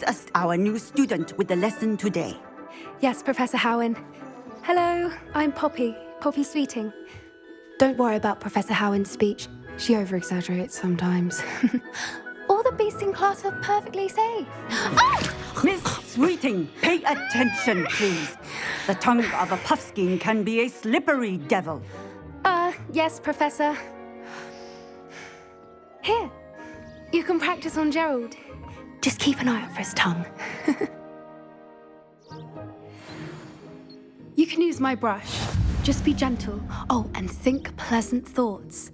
assist our new student with the lesson today? Yes, Professor Howen. Hello, I'm Poppy Sweeting. Don't worry about Professor Howen's speech. She over-exaggerates sometimes. All the beasts in class are perfectly safe. Miss Sweeting, pay attention, please. The tongue of a puffskein can be a slippery devil. Yes, Professor. Here, you can practice on Gerald. Just keep an eye out for his tongue. You can use my brush. Just be gentle. Oh, and think pleasant thoughts.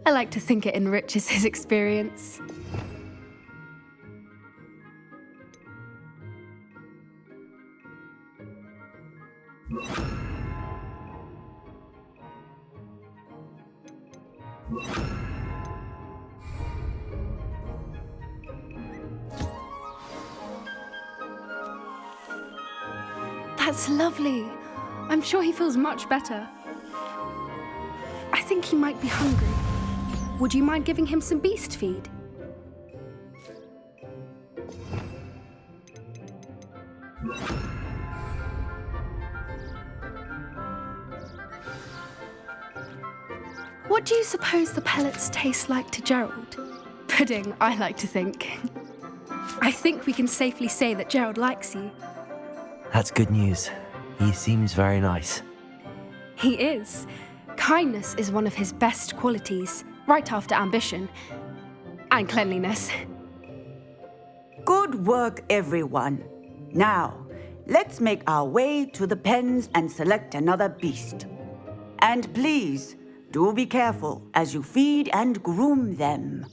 I like to think it enriches his experience. That's lovely. I'm sure he feels much better. I think he might be hungry. Would you mind giving him some beast feed? What do you suppose the pellets taste like to Gerald? Pudding, I like to think. I think we can safely say that Gerald likes you. That's good news. He seems very nice. He is. Kindness is one of his best qualities, right after ambition. And cleanliness. Good work, everyone. Now, let's make our way to the pens and select another beast. And please, do be careful as you feed and groom them.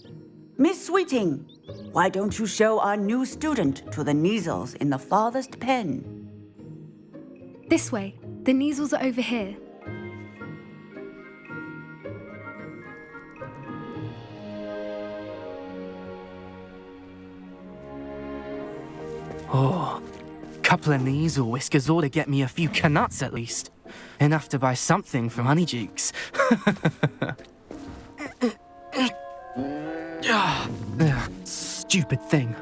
Miss Sweeting, why don't you show our new student to the Neasels in the farthest pen? This way. The Neasels are over here. Oh, couple of Neasel whiskers ought to get me a few canuts at least. Enough to buy something from Honeydukes. Stupid thing.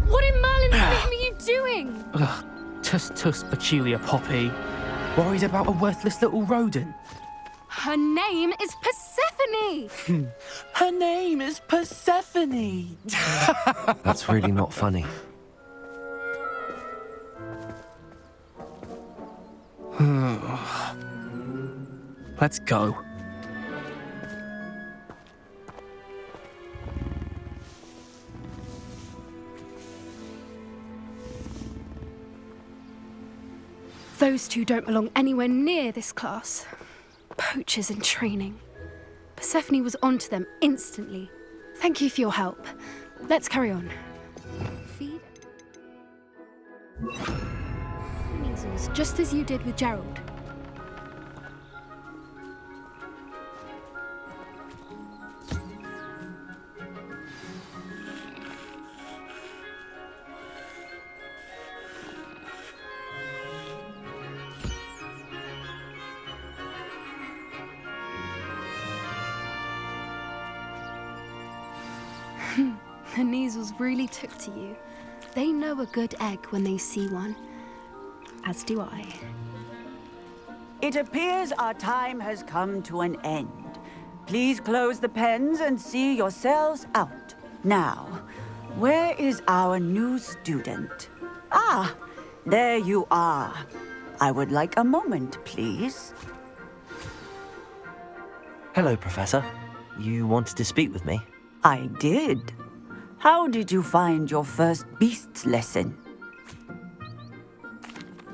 What in Merlin's name are you doing? Tuss, peculiar Poppy. Worried about a worthless little rodent. Her name is Persephone! Her name is Persephone! That's really not funny. Let's go. Those two don't belong anywhere near this class. Poachers in training. Persephone was onto them instantly. Thank you for your help. Let's carry on. Feed Measles, just as you did with Gerald. The Neasels really took to you. They know a good egg when they see one. As do I. It appears our time has come to an end. Please close the pens and see yourselves out. Now, where is our new student? Ah, there you are. I would like a moment, please. Hello, Professor. You wanted to speak with me? I did. How did you find your first beasts lesson?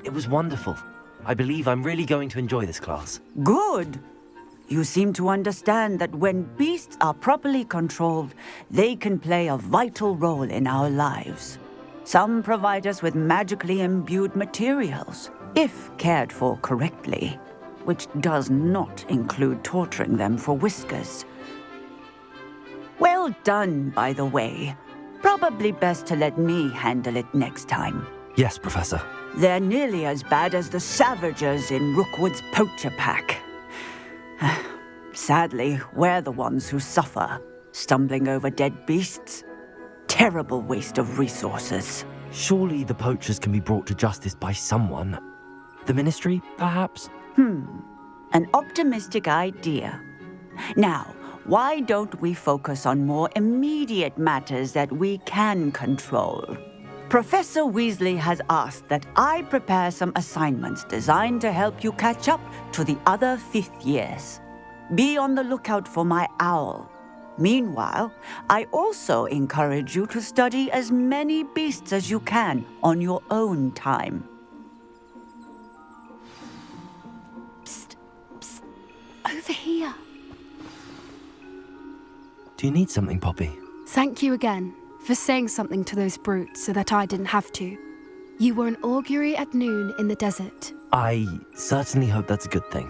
It was wonderful. I believe I'm really going to enjoy this class. Good. You seem to understand that when beasts are properly controlled, they can play a vital role in our lives. Some provide us with magically imbued materials, if cared for correctly, which does not include torturing them for whiskers. Well done, by the way. Probably best to let me handle it next time. Yes, Professor. They're nearly as bad as the Savagers in Rookwood's poacher pack. Sadly, we're the ones who suffer, stumbling over dead beasts. Terrible waste of resources. Surely the poachers can be brought to justice by someone. The Ministry, perhaps? An optimistic idea. Now, why don't we focus on more immediate matters that we can control? Professor Weasley has asked that I prepare some assignments designed to help you catch up to the other fifth years. Be on the lookout for my owl. Meanwhile, I also encourage you to study as many beasts as you can on your own time. Psst, psst, over here. Do you need something, Poppy? Thank you again for saying something to those brutes so that I didn't have to. You were an augury at noon in the desert. I certainly hope that's a good thing.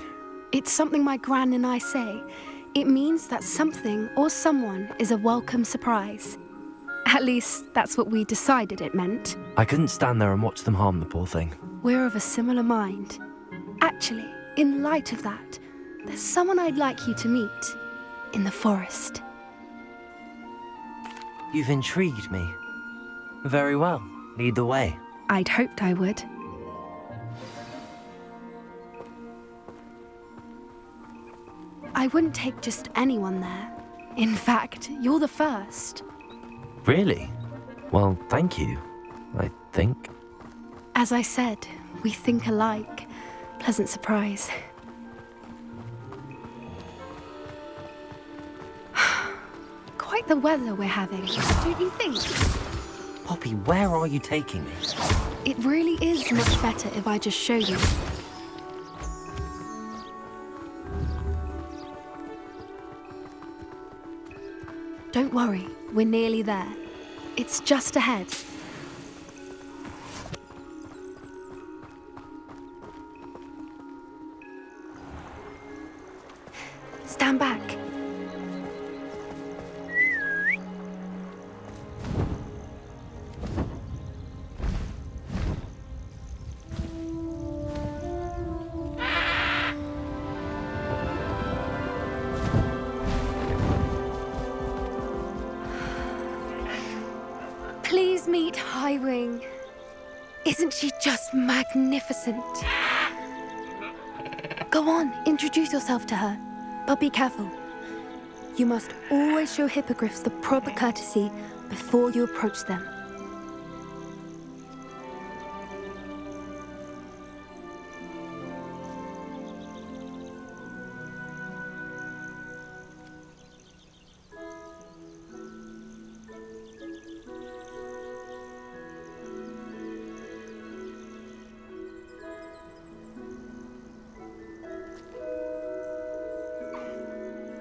It's something my gran and I say. It means that something or someone is a welcome surprise. At least, that's what we decided it meant. I couldn't stand there and watch them harm the poor thing. We're of a similar mind. Actually, in light of that, there's someone I'd like you to meet in the forest. You've intrigued me. Very well. Lead the way. I'd hoped I would. I wouldn't take just anyone there. In fact, you're the first. Really? Well, thank you, I think. As I said, we think alike. Pleasant surprise. Quite the weather we're having, don't you think? Poppy, where are you taking me? It really is much better if I just show you. Don't worry, we're nearly there. It's just ahead. Stand back. Please meet Highwing. Isn't she just magnificent? Go on, introduce yourself to her. But be careful. You must always show hippogriffs the proper courtesy before you approach them.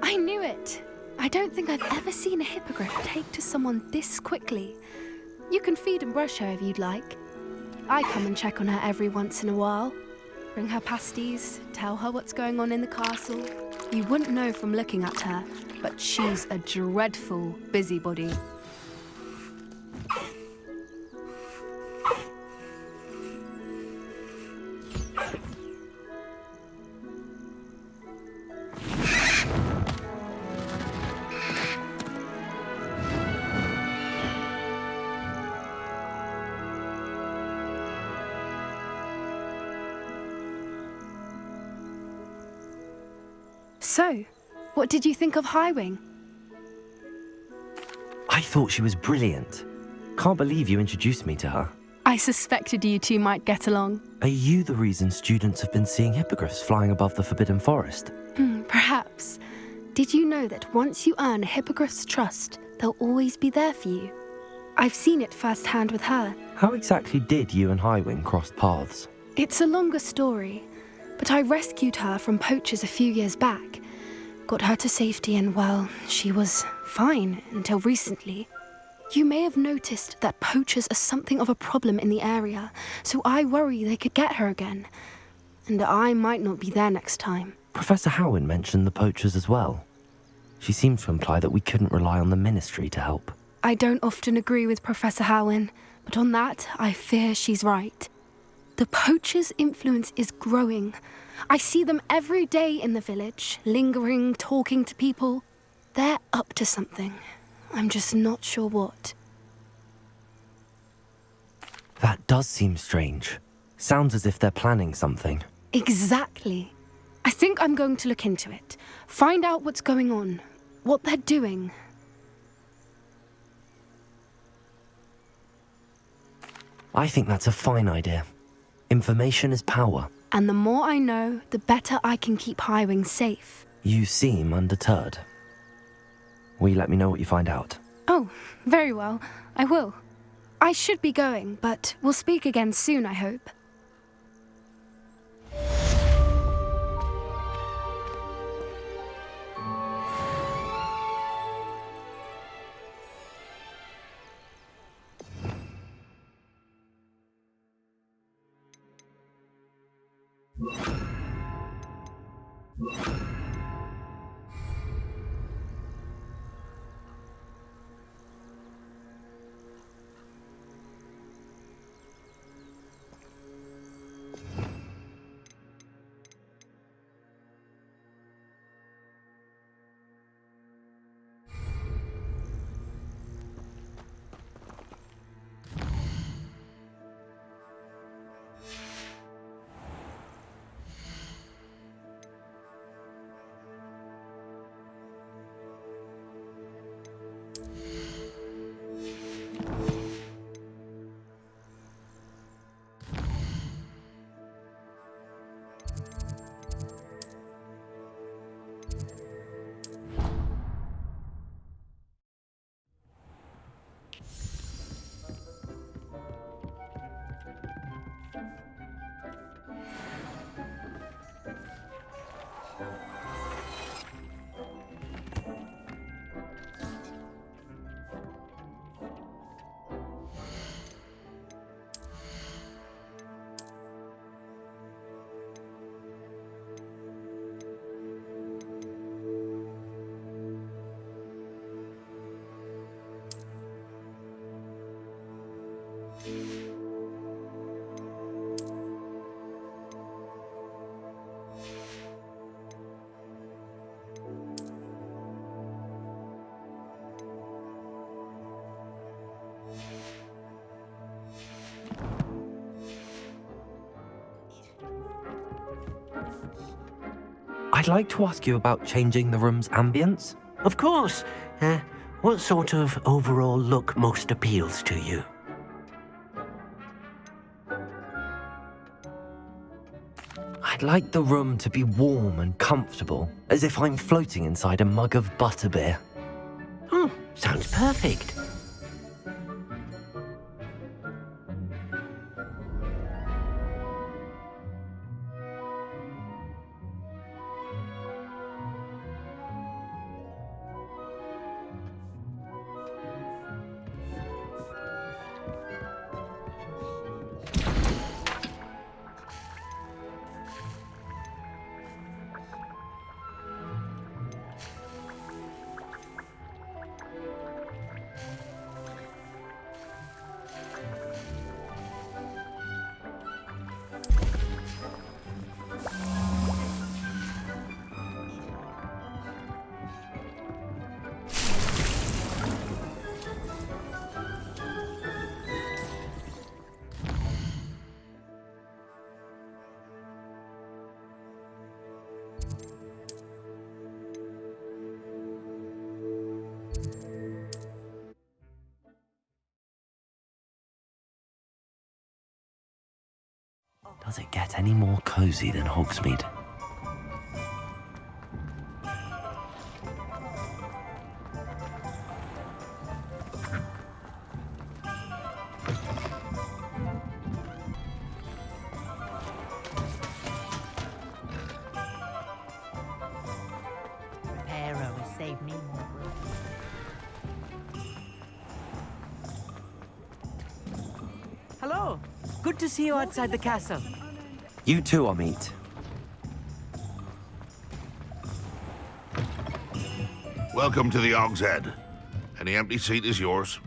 I knew it! I don't think I've ever seen a hippogriff take to someone this quickly. You can feed and brush her if you'd like. I come and check on her every once in a while. Bring her pasties, tell her what's going on in the castle. You wouldn't know from looking at her, but she's a dreadful busybody. So, what did you think of Highwing? I thought she was brilliant. Can't believe you introduced me to her. I suspected you two might get along. Are you the reason students have been seeing hippogriffs flying above the Forbidden Forest? Perhaps. Did you know that once you earn a hippogriff's trust, they'll always be there for you? I've seen it firsthand with her. How exactly did you and Highwing cross paths? It's a longer story, but I rescued her from poachers a few years back. Got her to safety and, well, she was fine until recently. You may have noticed that poachers are something of a problem in the area, so I worry they could get her again. And I might not be there next time. Professor Howin mentioned the poachers as well. She seemed to imply that we couldn't rely on the Ministry to help. I don't often agree with Professor Howin, but on that, I fear she's right. The poachers' influence is growing. I see them every day in the village, lingering, talking to people. They're up to something. I'm just not sure what. That does seem strange. Sounds as if they're planning something. Exactly. I think I'm going to look into it. Find out what's going on, what they're doing. I think that's a fine idea. Information is power. And the more I know, the better I can keep Highwing safe. You seem undeterred. Will you let me know what you find out? Oh, very well. I will. I should be going, but we'll speak again soon, I hope. I'd like to ask you about changing the room's ambience. Of course. What sort of overall look most appeals to you? I'd like the room to be warm and comfortable, as if I'm floating inside a mug of butterbeer. Sounds perfect. Does it get any more cozy than Hogsmeade? Reparo has saved me more. Hello. Good to see you outside the castle. You too, Amit. Welcome to the Og's Head. Any empty seat is yours.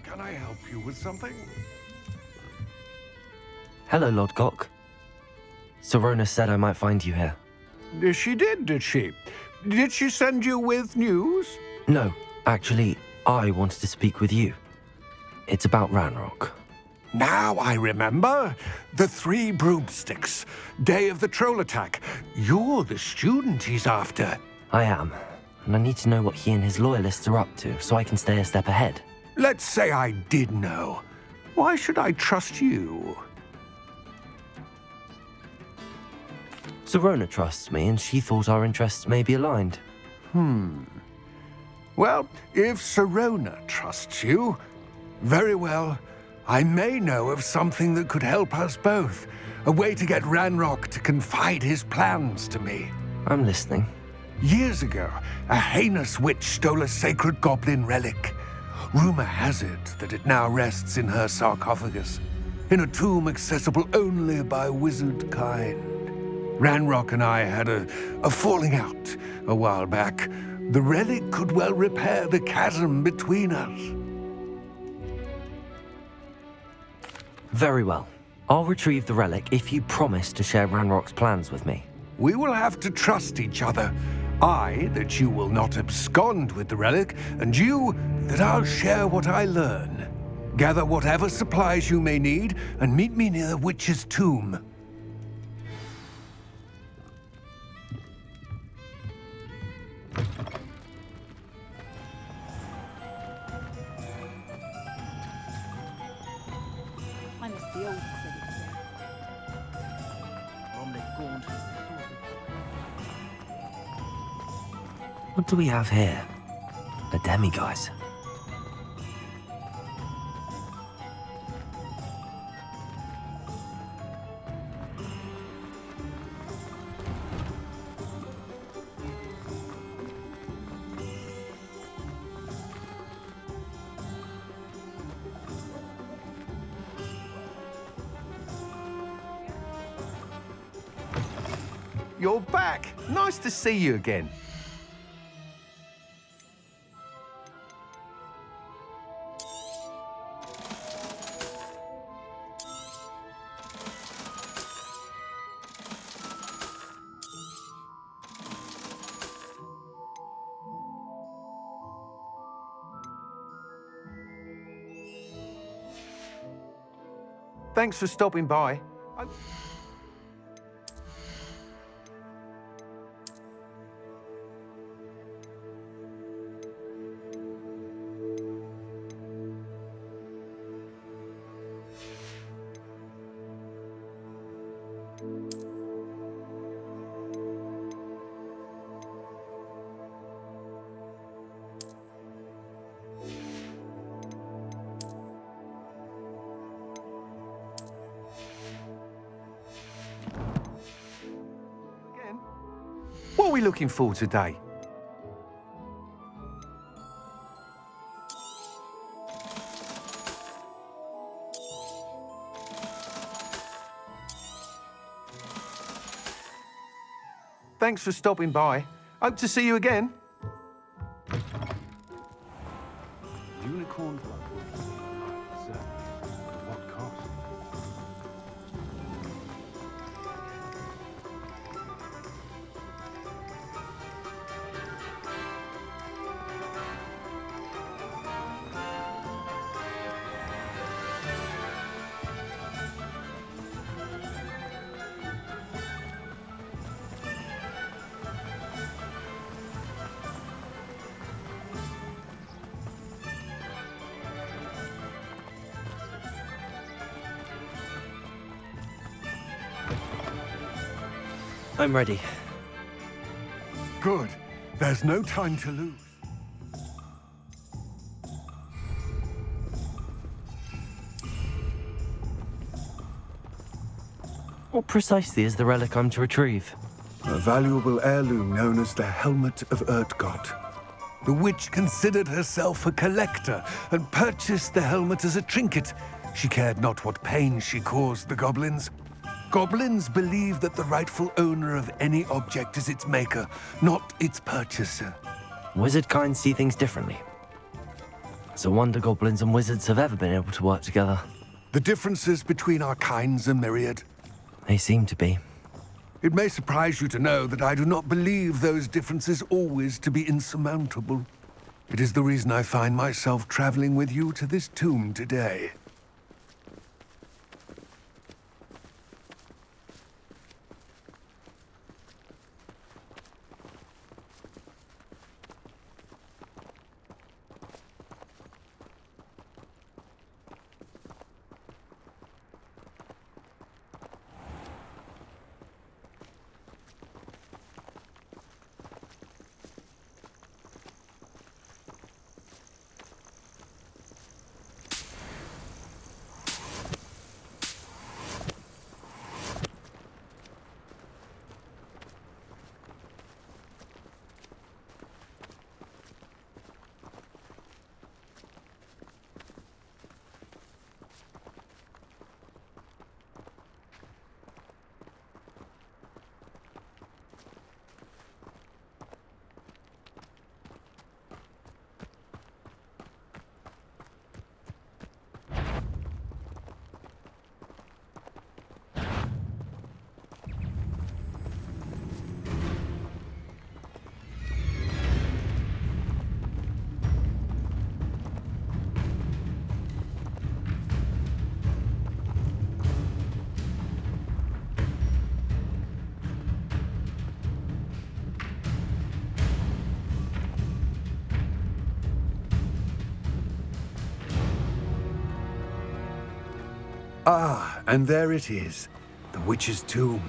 Can I help you with something? Hello, Lodgok. Serona said I might find you here. She did she? Did she send you with news? No, actually, I wanted to speak with you. It's about Ranrock. Now I remember. The 3 broomsticks. Day of the troll attack. You're the student he's after. I am, and I need to know what he and his loyalists are up to so I can stay a step ahead. Let's say I did know. Why should I trust you? Serona trusts me, and she thought our interests may be aligned. Well, if Serona trusts you, very well. I may know of something that could help us both. A way to get Ranrock to confide his plans to me. I'm listening. Years ago, a heinous witch stole a sacred goblin relic. Rumor has it that it now rests in her sarcophagus, in a tomb accessible only by wizard kind. Ranrock and I had a falling out a while back. The relic could well repair the chasm between us. Very well. I'll retrieve the relic if you promise to share Ranrock's plans with me. We will have to trust each other. I, that you will not abscond with the relic, and you, that I'll share what I learn. Gather whatever supplies you may need, and meet me near the witch's tomb. What do we have here? A demiguise. You're back. Nice to see you again. Thanks for stopping by. What are we looking for today? Thanks for stopping by. Hope to see you again. Unicorn blood. Sir, at what cost? I'm ready. Good. There's no time to lose. What precisely is the relic I'm to retrieve? A valuable heirloom known as the Helmet of Urtgott. The witch considered herself a collector and purchased the helmet as a trinket. She cared not what pain she caused the goblins. Goblins believe that the rightful owner of any object is its maker, not its purchaser. Wizard kind see things differently. It's a wonder goblins and wizards have ever been able to work together. The differences between our kinds are myriad. They seem to be. It may surprise you to know that I do not believe those differences always to be insurmountable. It is the reason I find myself traveling with you to this tomb today. Ah, and there it is. The witch's tomb.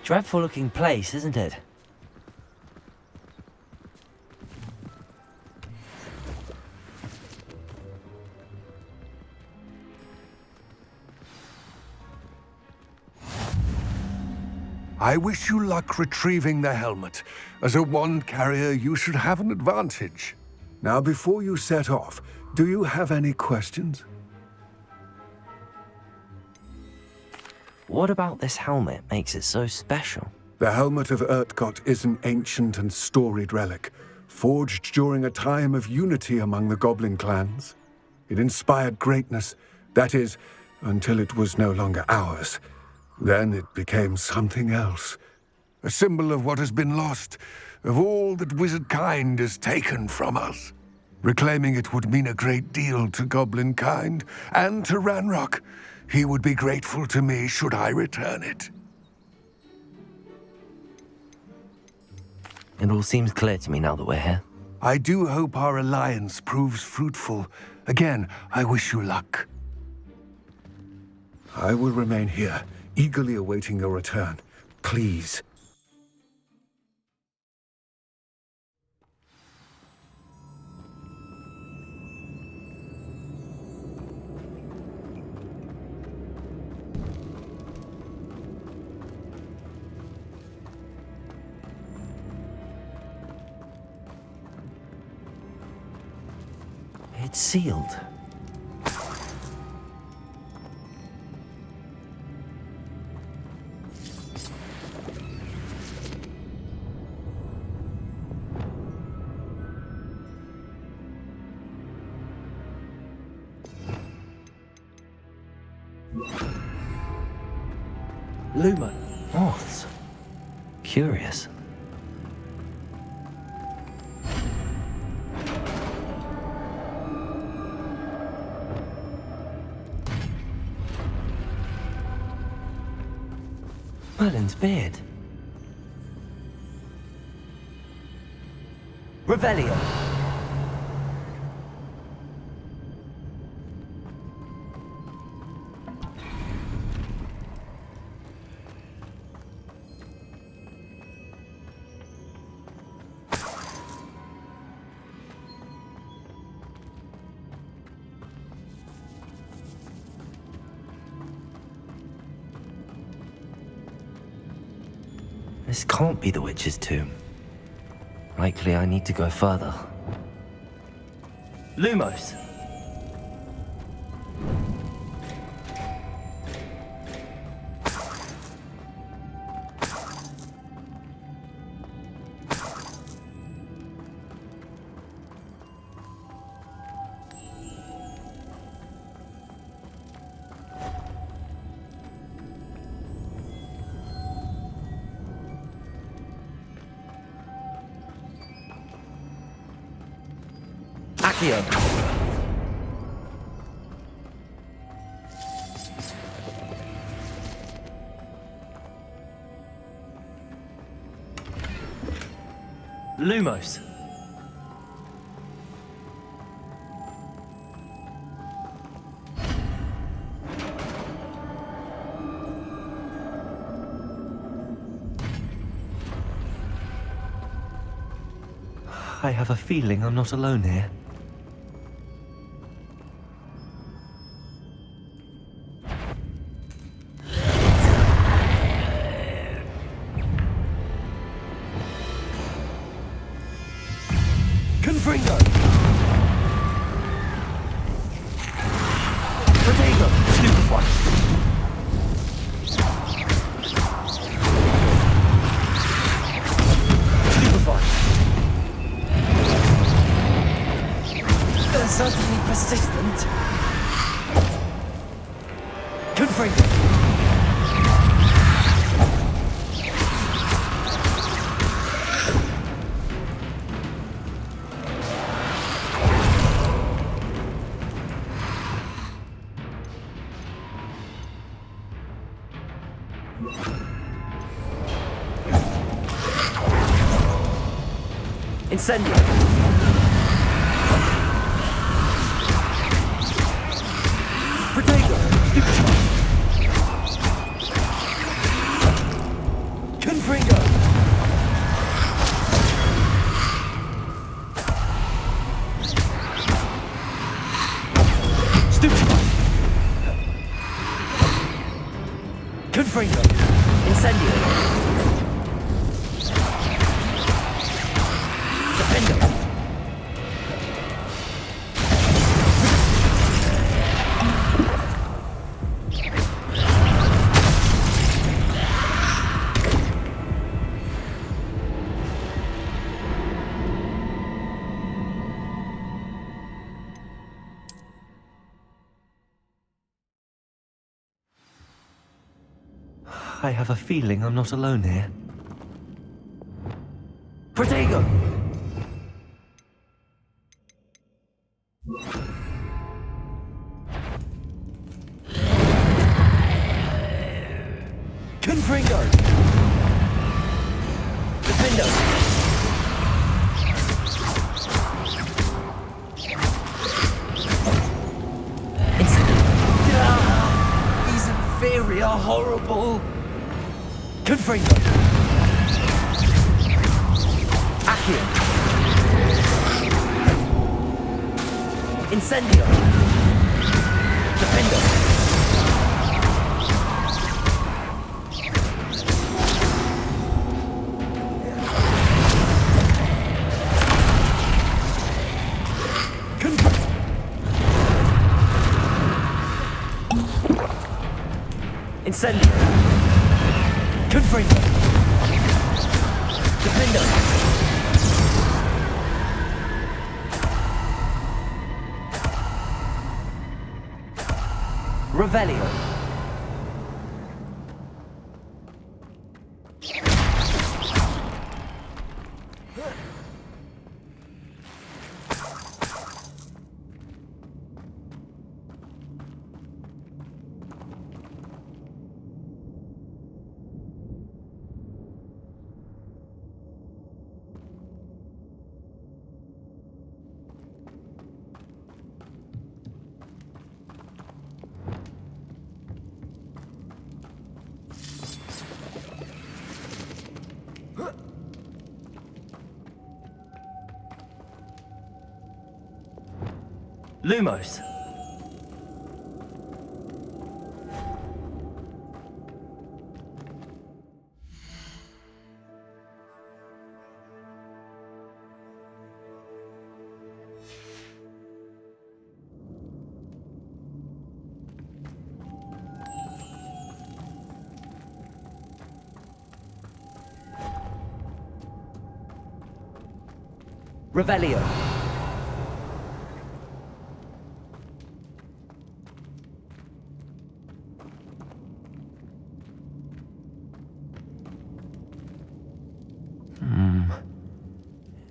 Dreadful looking place, isn't it? I wish you luck retrieving the helmet. As a wand carrier, you should have an advantage. Now, before you set off, do you have any questions? What about this helmet makes it so special? The helmet of Urtkot is an ancient and storied relic, forged during a time of unity among the goblin clans. It inspired greatness, that is, until it was no longer ours. Then it became something else. A symbol of what has been lost, of all that wizard kind is taken from us. Reclaiming it would mean a great deal to goblin kind, and to Ranrock. He would be grateful to me should I return it. It all seems clear to me now that we're here. I do hope our alliance proves fruitful. Again, I wish you luck. I will remain here, eagerly awaiting your return. Please. It's sealed. Luma. Moths. Curious. Merlin's beard. Revelio. This can't be the witch's tomb. Likely I need to go further. Lumos! Accio. Lumos. I have a feeling I'm not alone here. Confringo! Protego! Stupefy! Stupefy! They're certainly persistent. Confringo! Incendio! Protego! Stupefy! Confringo! Stupefy! Confringo! Incendio! Defendo! I have a feeling I'm not alone here. Protego! Confringo! Defendo! These inferi are horrible! Confringo! Accio! Incendio! Defendo! Incendio! Confringo! Defendo! Revelio! Lumos. Revelio.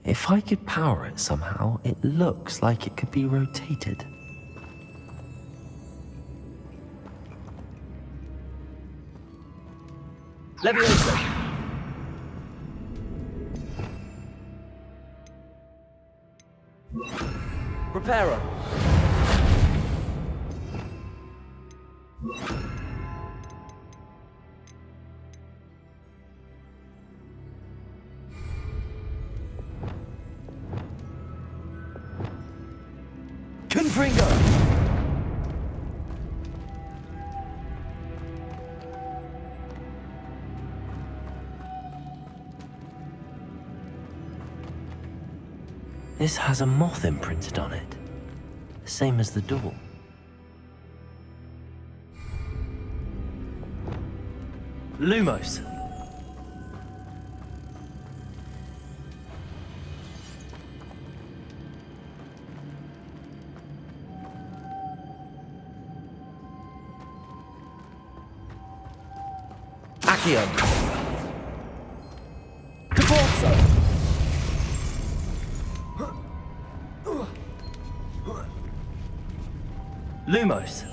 If If I could power it somehow, it looks like it could be rotated. Leviosa! Reparo! Confringo! This has a moth imprinted on it, the same as the door. Lumos. Accio. Caporso. Lumos.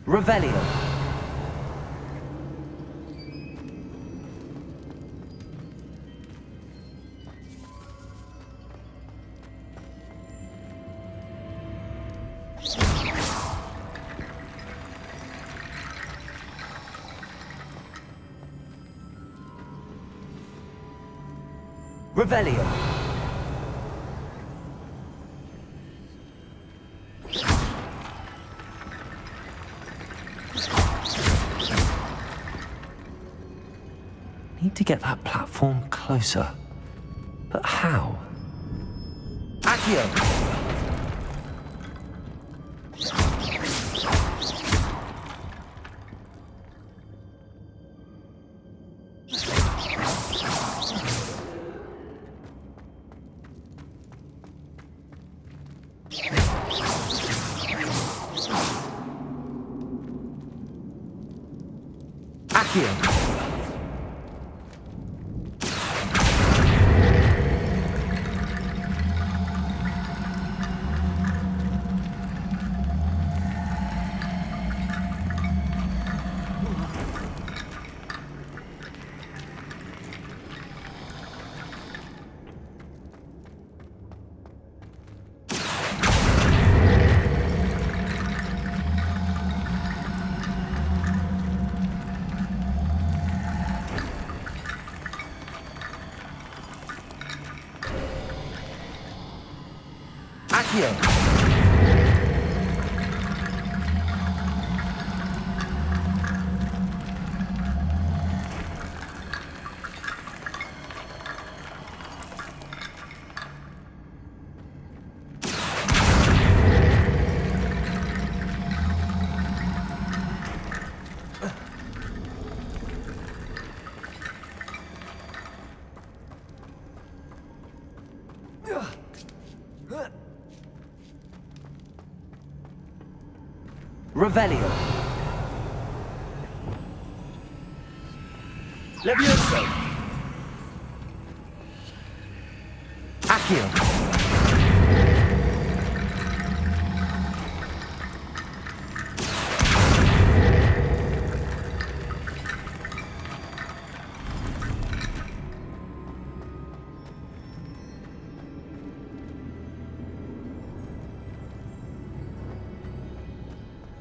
Revelio. Revelio. Need to get that platform closer. But how? Accio! Accio! Accio! Revelio. Levioso. Accio.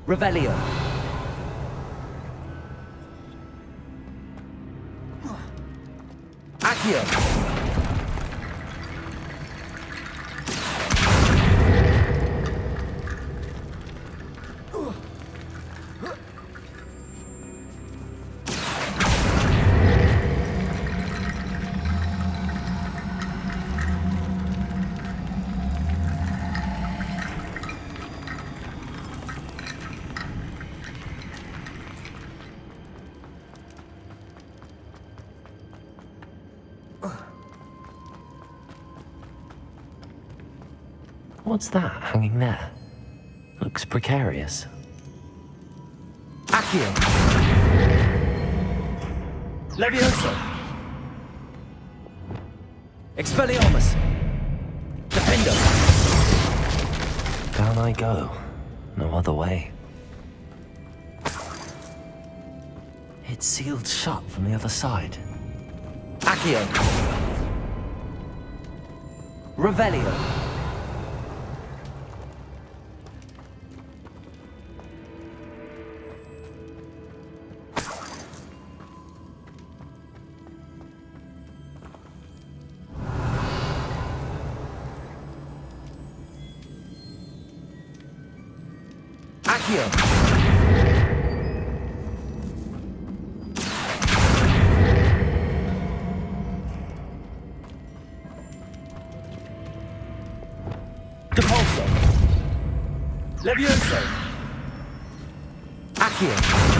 Revelio. Accio. What's that hanging there? Looks precarious. Accio! Levioso! Expelliarmus! Defendo! Down I go. No other way. It's sealed shut from the other side. Accio! Revelio! Accio! Depulso! Levioso! Accio!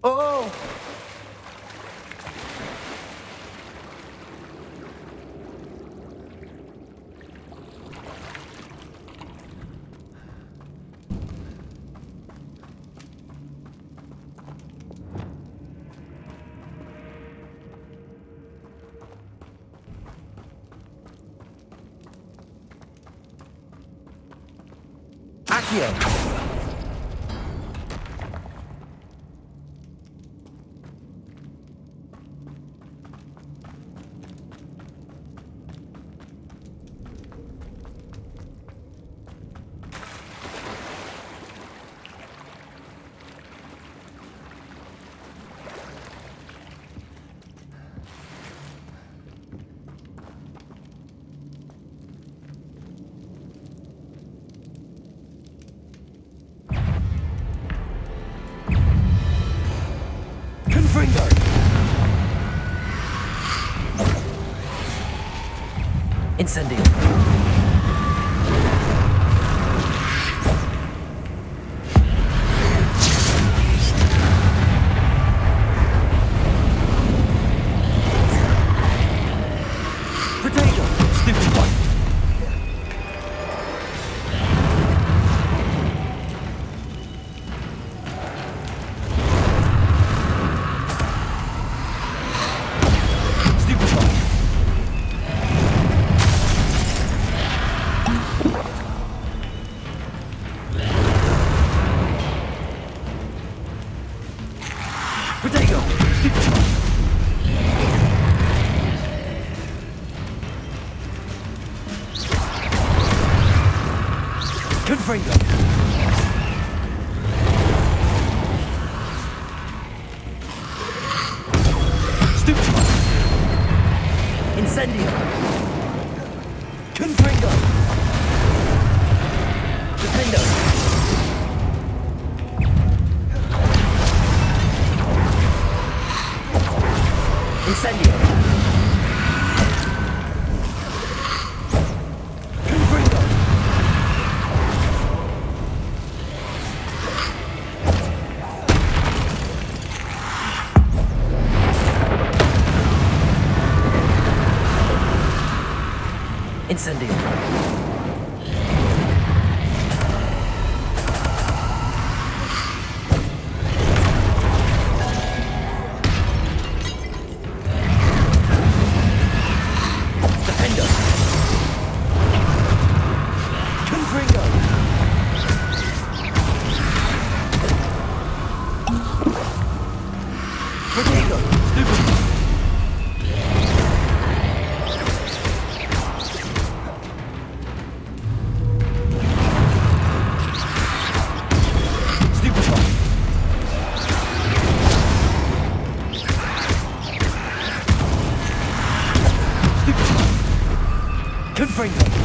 Oh! Accio! Incendio! Potato! Stupid one! Potato! Stupid one! Confringo! Stupid one! Incendio! Confringo! Defendo! Incendio! Confringo! Incendio! Confringo!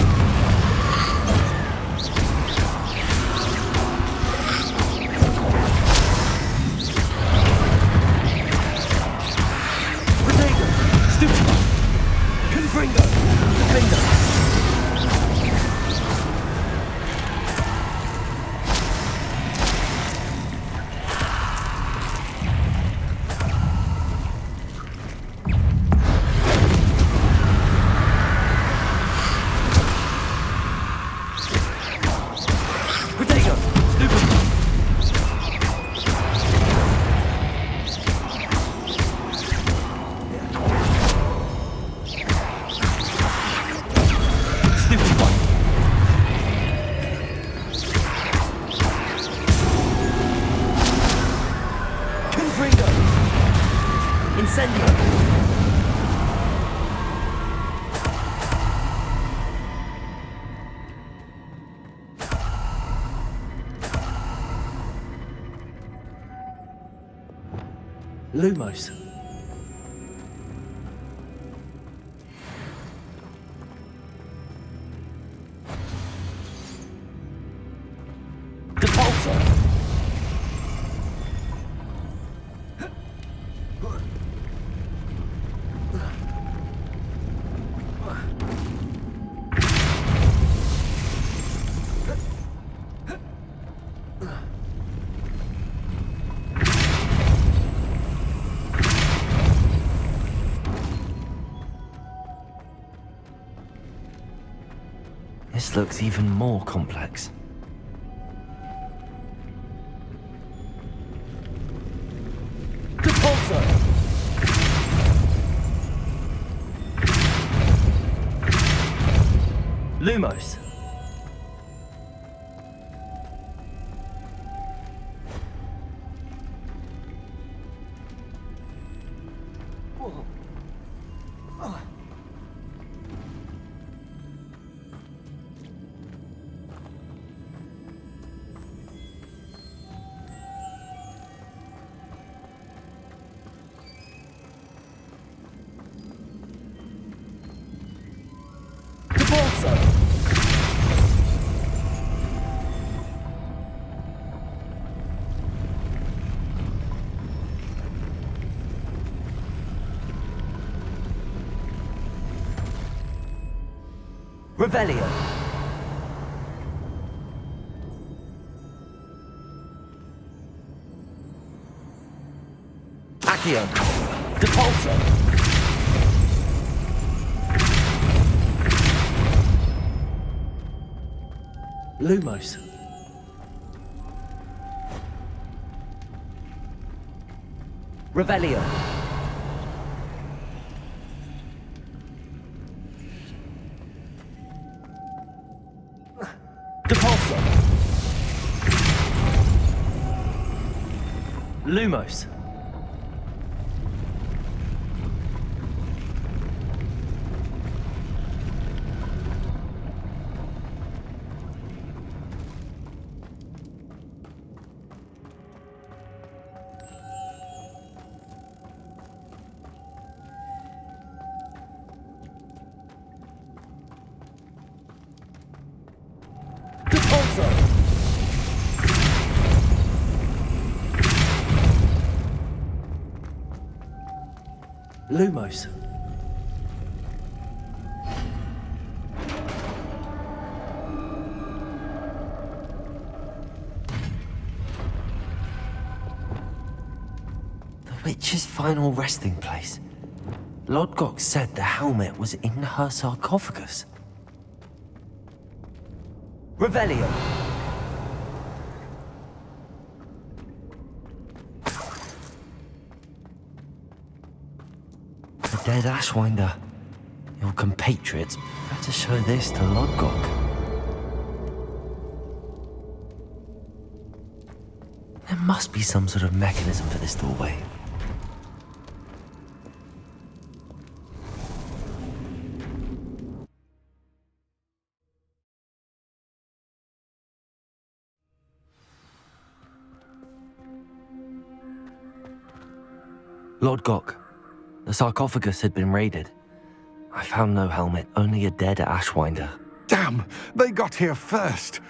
Lumos. Depulsor. This looks even more complex. Depulsor! Lumos. Revelio. Accio. Depulsor. Lumos. Revelio. Depulsor. Lumos. Lumos. The witch's final resting place. Lodgok said the helmet was in her sarcophagus. Revelio. The dead Ashwinder. Your compatriots better show this to Lodgok. There must be some sort of mechanism for this doorway. Lodgok, the sarcophagus had been raided. I found no helmet, only a dead Ashwinder. Damn, they got here first.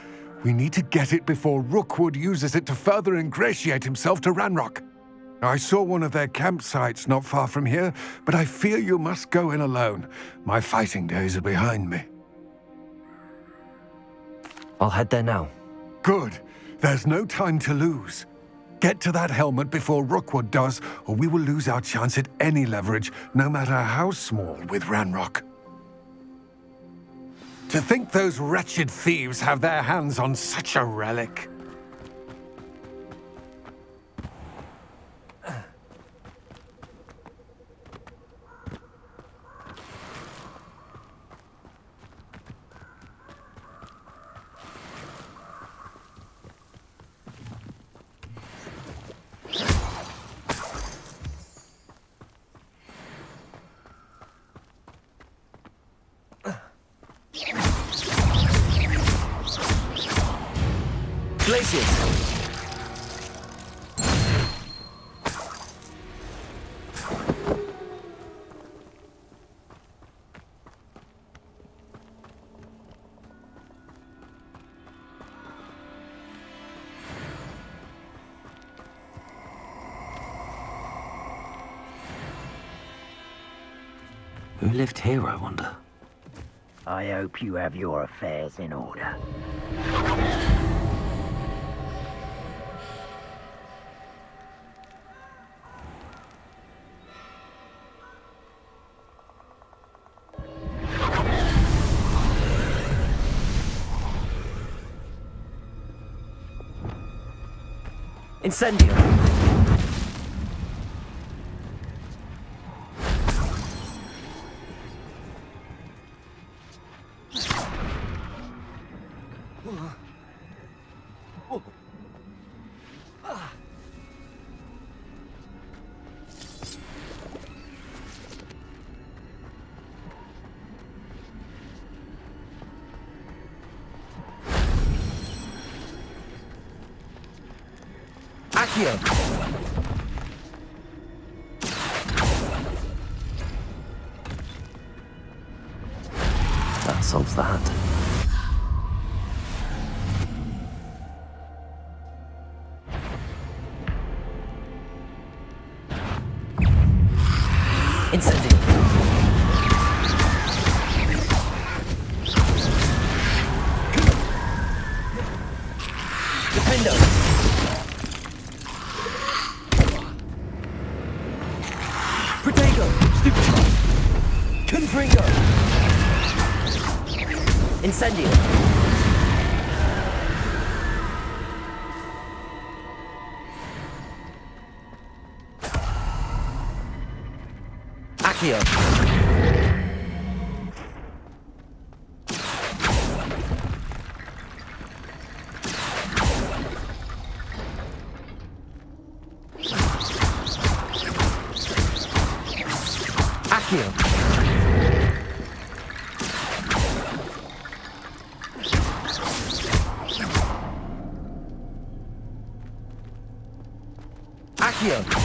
We need to get it before Rookwood uses it to further ingratiate himself to Ranrock. I saw one of their campsites not far from here, but I fear you must go in alone. My fighting days are behind me. I'll head there now. Good. There's no time to lose. Get to that helmet before Rookwood does, or we will lose our chance at any leverage, no matter how small, with Ranrock. To think those wretched thieves have their hands on such a relic. Who lived here, I wonder? I hope you have your affairs in order. Incendio! Accio! That solves that. Incendio! Defendo! Protego! Stupid! Confringo! Incendio! Accio! Accio! Accio!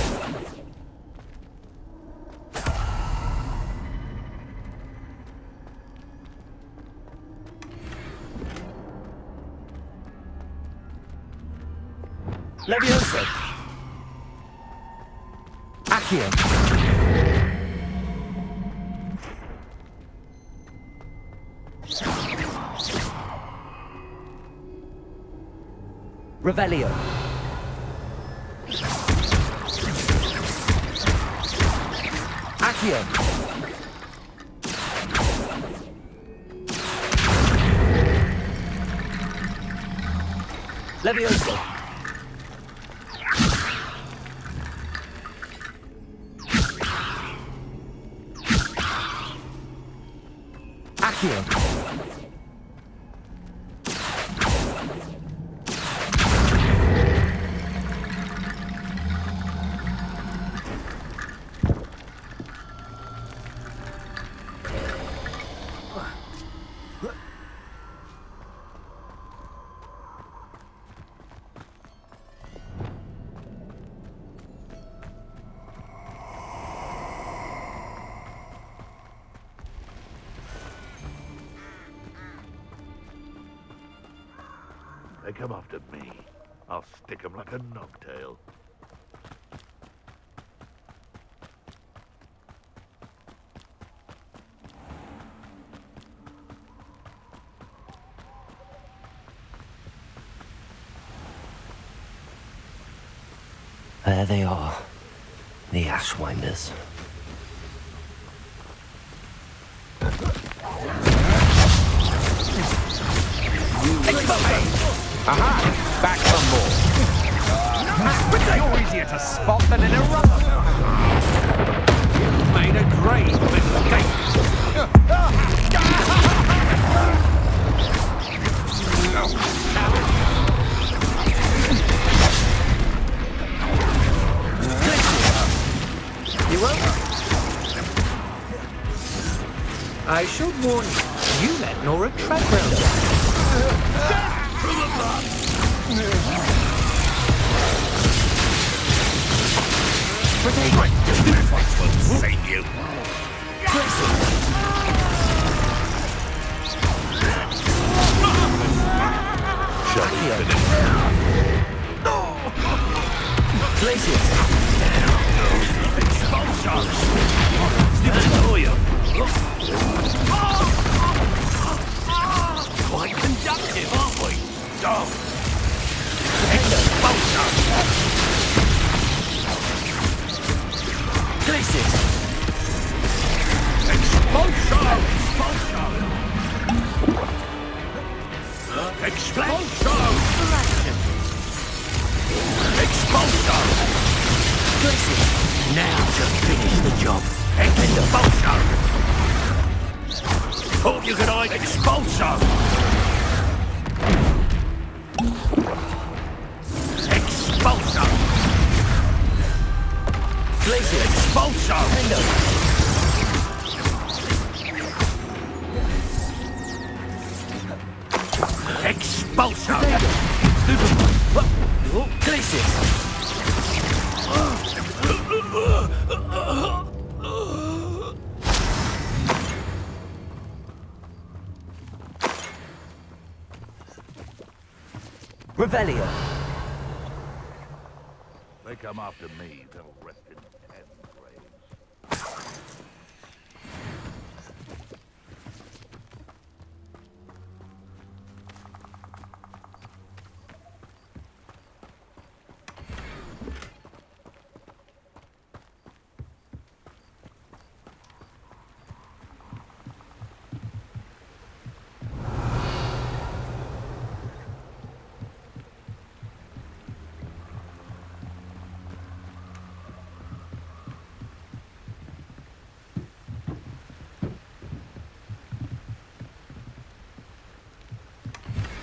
Levioso! Accio! Revelio! Accio! Levioso! Accio! They come after me. I'll stick 'em like a knobtail. There they are, the Ashwinders. Aha! Back some more. You're easier to spot than in a rubber. You've made a grave You will? I should warn you, you let Nora tread round us. Save you. Quite conductive, aren't we? Now to finish the job. Expulso! Thought you could hide Expulso! Expulso! Expulso! Expulso! Revelio. They come after me, they'll rest in 10 graves.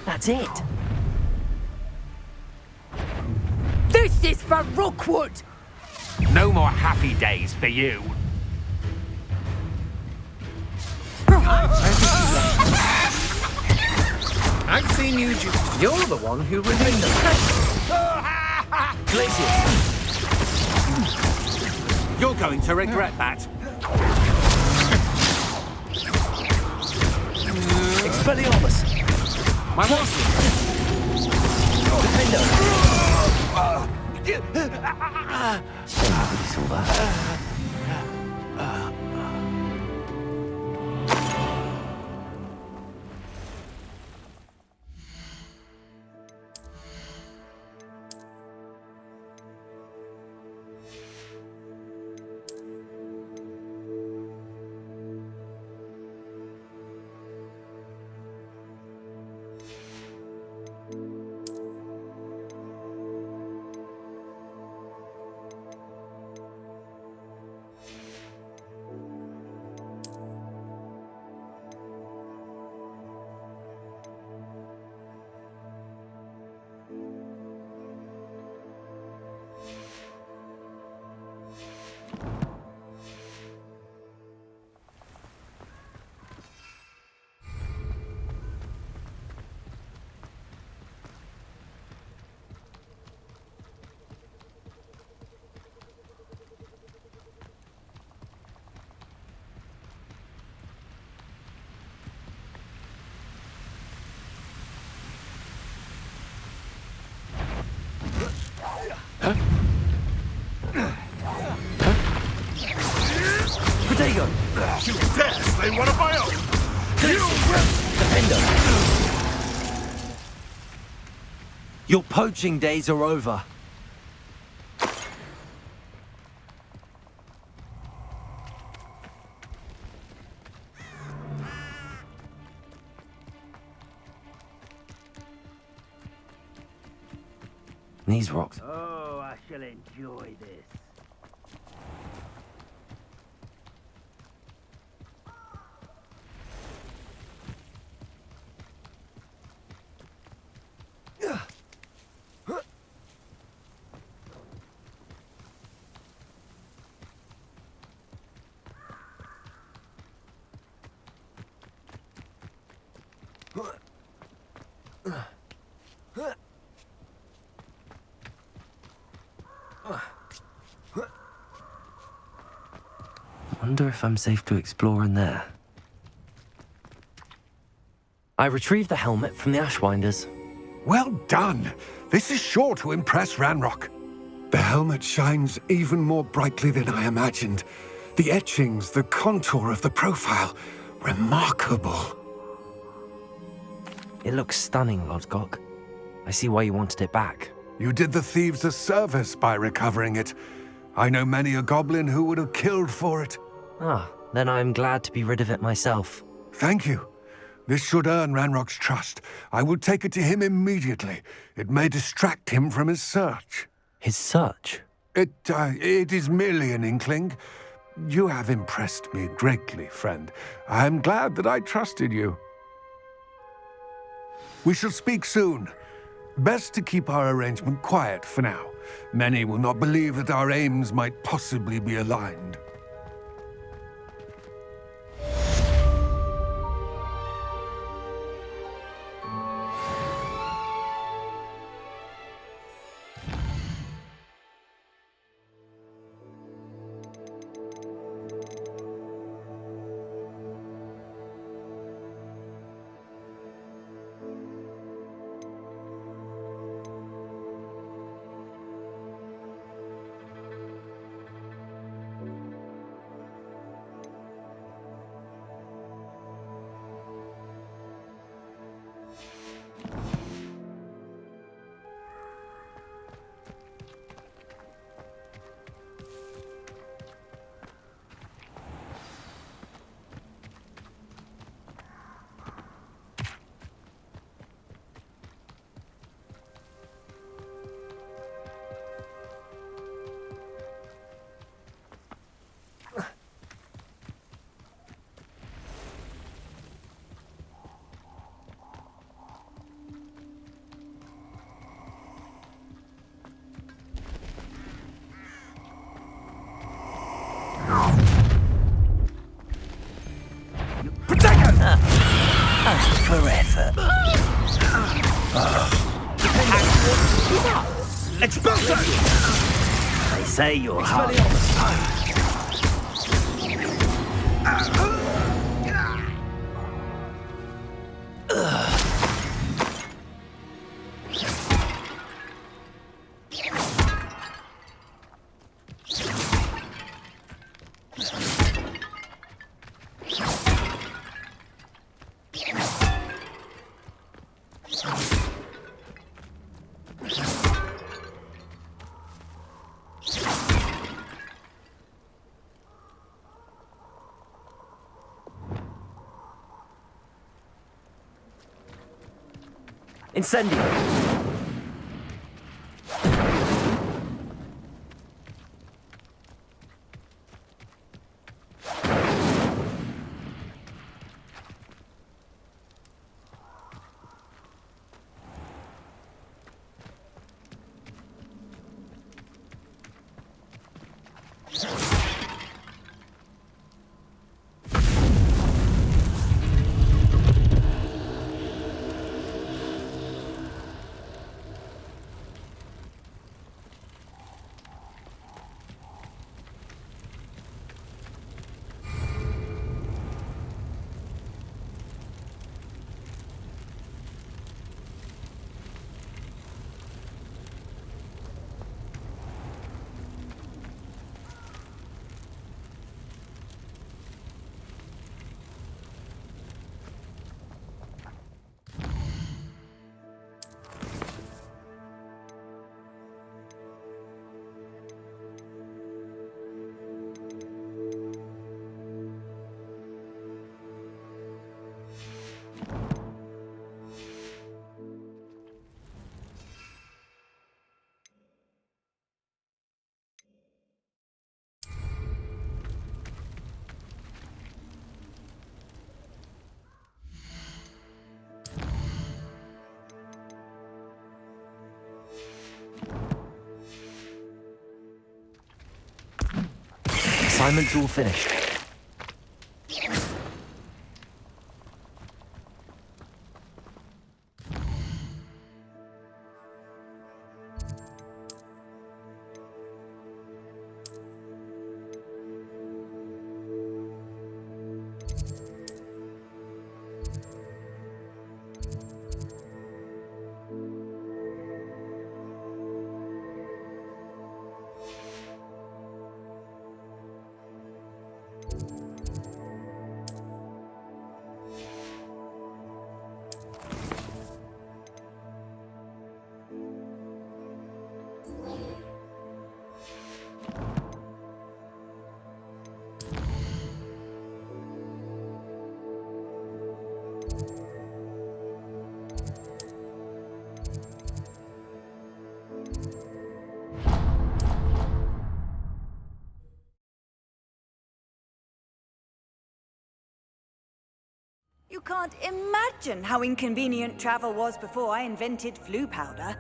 That's it. This is for Rookwood! No more happy days for you. I've seen you do. You're the one who remained You're going to regret that. Expelliarmus. My master. in one of my own. You will... Your poaching days are over. These rocks. Oh, I shall enjoy this. Wonder if I'm safe to explore in there. I retrieved the helmet from the Ashwinders. Well done. This is sure to impress Ranrock. The helmet shines even more brightly than I imagined. The etchings, the contour of the profile, remarkable. It looks stunning, Lodgok. I see why you wanted it back. You did the thieves a service by recovering it. I know many a goblin who would have killed for it. Ah, then I'm glad to be rid of it myself. Thank you. This should earn Ranrock's trust. I will take it to him immediately. It may distract him from his search. His search? It is merely an inkling. You have impressed me greatly, friend. I am glad that I trusted you. We shall speak soon. Best to keep our arrangement quiet for now. Many will not believe that our aims might possibly be aligned. Forever. Expulso! They say you're hard. Incendio! assignment's all finished. You can't imagine how inconvenient travel was before I invented flu powder.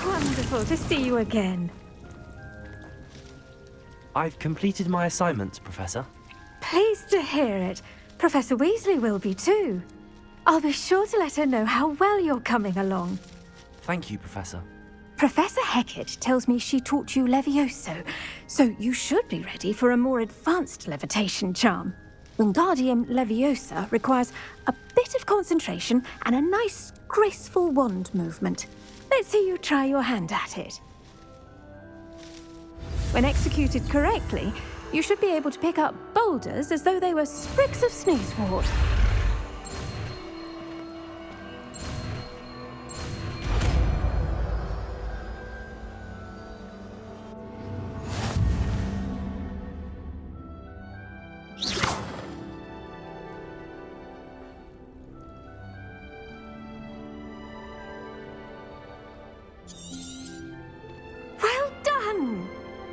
Wonderful to see you again. I've completed my assignments, Professor. Pleased to hear it. Professor Weasley will be too. I'll be sure to let her know how well you're coming along. Thank you, Professor. Professor Hecat tells me she taught you Levioso, so you should be ready for a more advanced levitation charm. Wingardium Leviosa requires a bit of concentration and a nice, graceful wand movement. Let's see you try your hand at it. When executed correctly, you should be able to pick up boulders as though they were sprigs of sneezewort.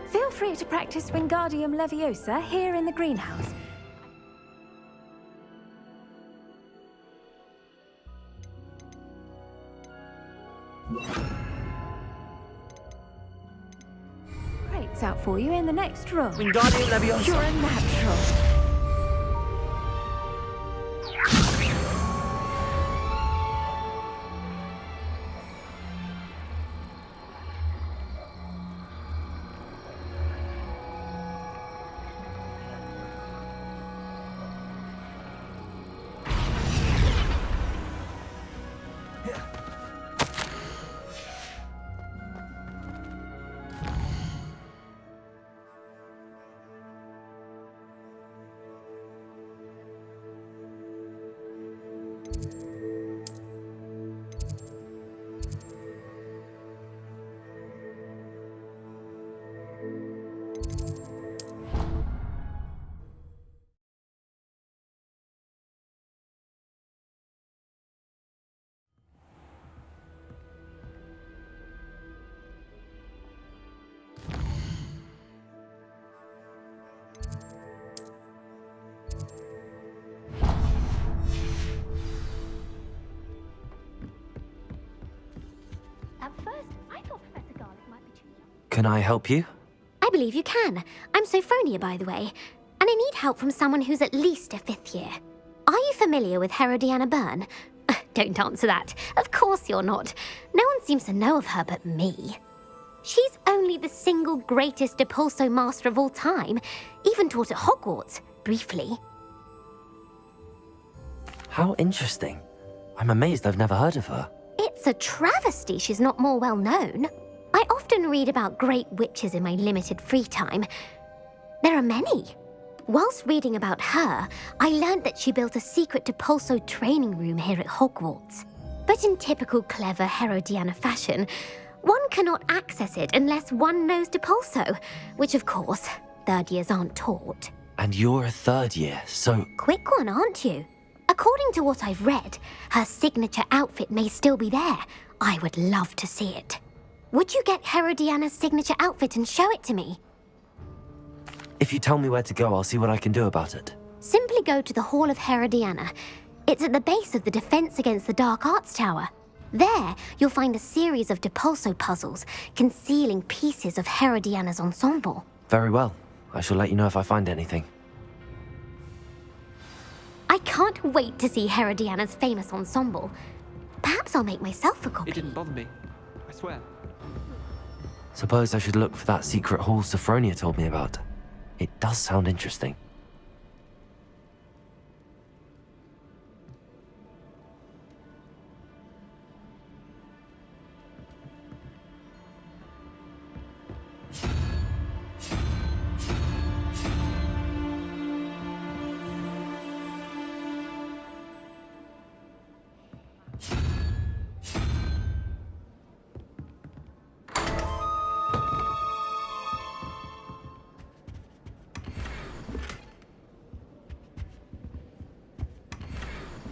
Feel free to practice Wingardium Leviosa here in the greenhouse. Breaks out for you in the next room. Wingardium Leviosa! You're a natural. Can I help you? I believe you can. I'm Sophronia, by the way, and I need help from someone who's at least a 5th year. Are you familiar with Herodiana Byrne? Don't answer that. Of course you're not. No one seems to know of her but me. She's only the single greatest Depulso master of all time, even taught at Hogwarts, briefly. How interesting. I'm amazed I've never heard of her. It's a travesty she's not more well known. I often read about great witches in my limited free time. There are many. Whilst reading about her, I learned that she built a secret Depulso training room here at Hogwarts. But in typical clever Herodiana fashion, one cannot access it unless one knows Depulso, which of course, 3rd years aren't taught. And you're a third year, so... Quick one, aren't you? According to what I've read, her signature outfit may still be there. I would love to see it. Would you get Herodiana's signature outfit and show it to me? If you tell me where to go, I'll see what I can do about it. Simply go to the Hall of Herodiana. It's at the base of the Defense Against the Dark Arts Tower. There, you'll find a series of Depulso puzzles concealing pieces of Herodiana's ensemble. Very well. I shall let you know if I find anything. I can't wait to see Herodiana's famous ensemble. Perhaps I'll make myself a copy. It didn't bother me. I swear. Suppose I should look for that secret hall Sophronia told me about. It does sound interesting.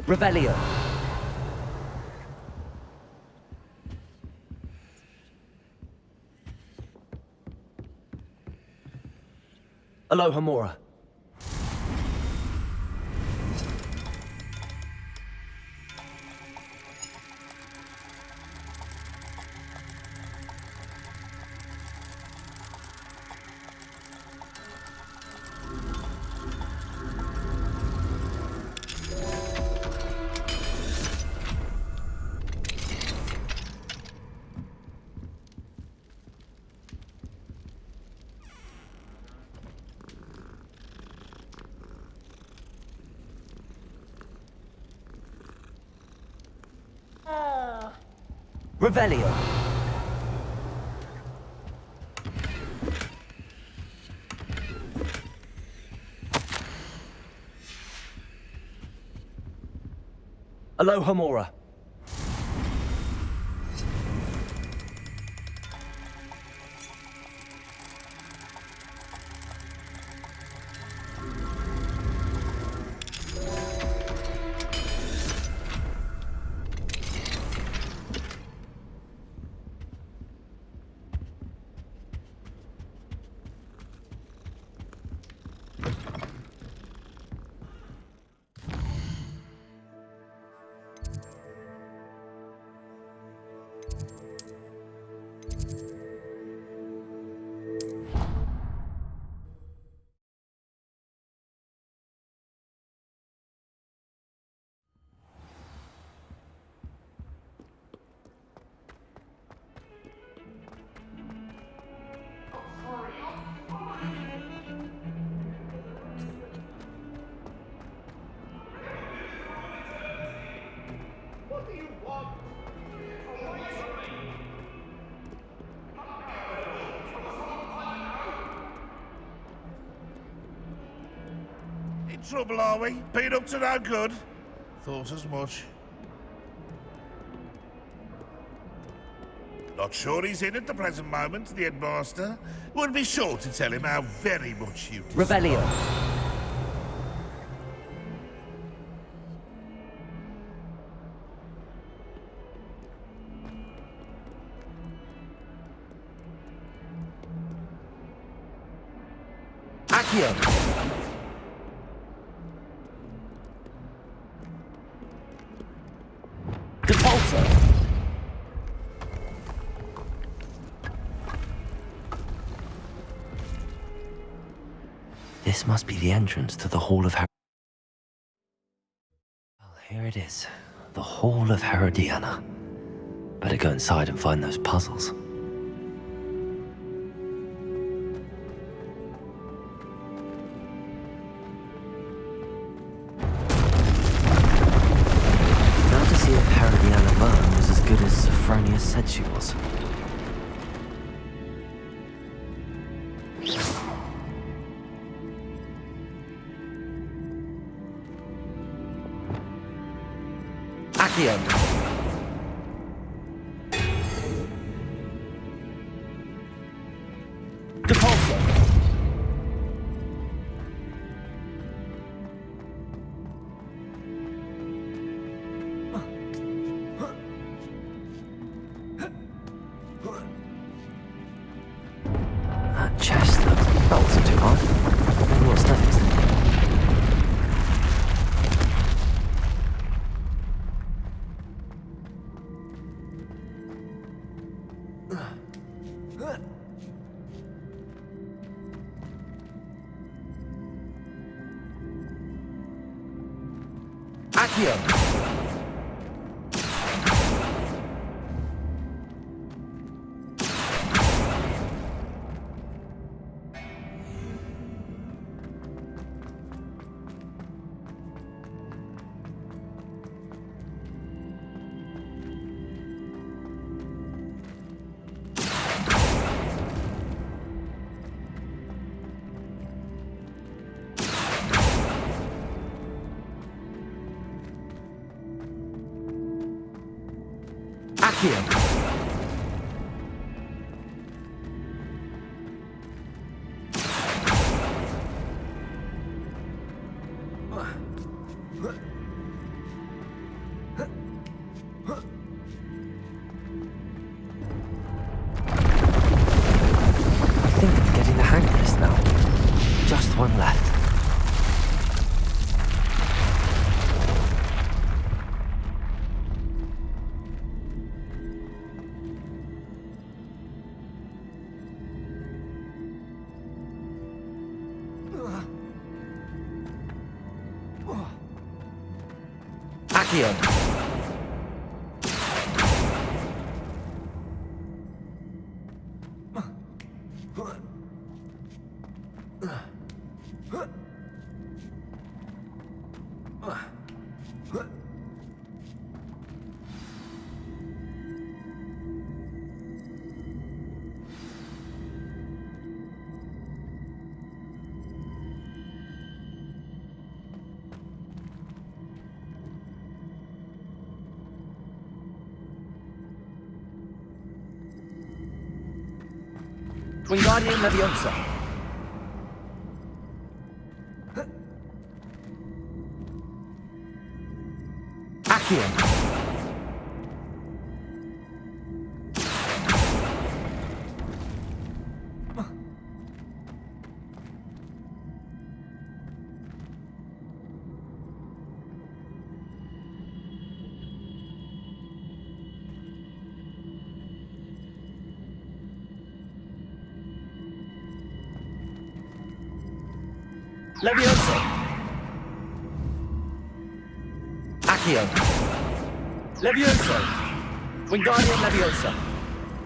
Revelio. Alohomora. Revelio. Alohomora. In trouble, are we? Been up to no good? Thought as much. Not sure he's in at the present moment, the headmaster. Would be sure to tell him how very much you... Revelio. Accio. Depulso. This must be the entrance to the Hall of Well, here it is. The Hall of Herodiana. Better go inside and find those puzzles. Now to see if Herodiana Byrne was as good as Sophronia said she was. Accio. Depulso. Accio! Accio! I think I'm getting the hang of this now. Just one left. Accio! Wingardium Leviosa. Accio. Leviosa. Accio. Leviosa. Wingardium Leviosa.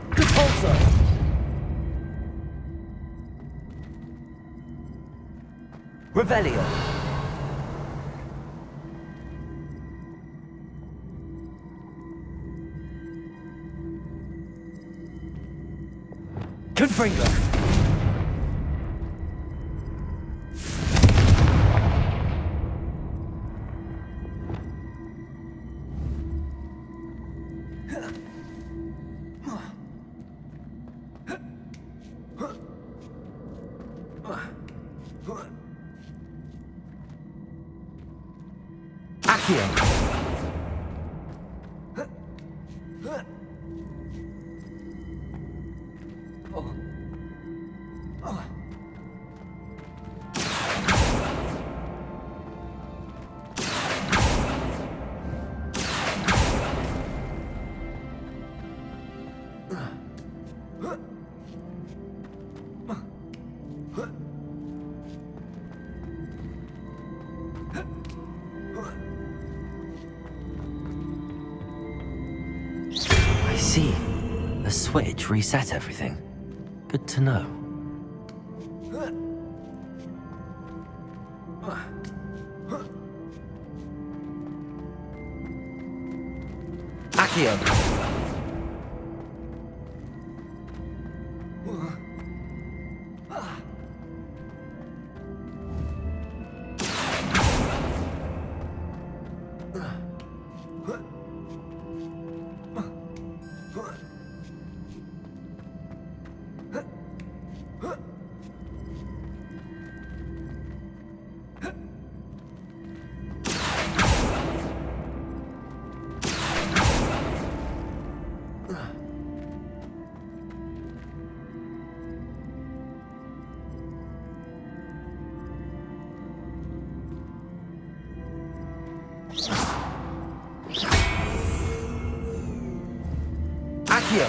Repulsor. Revelio. Confringo. Accio. I see. The switch reset everything. Good to know. Accio. Accio.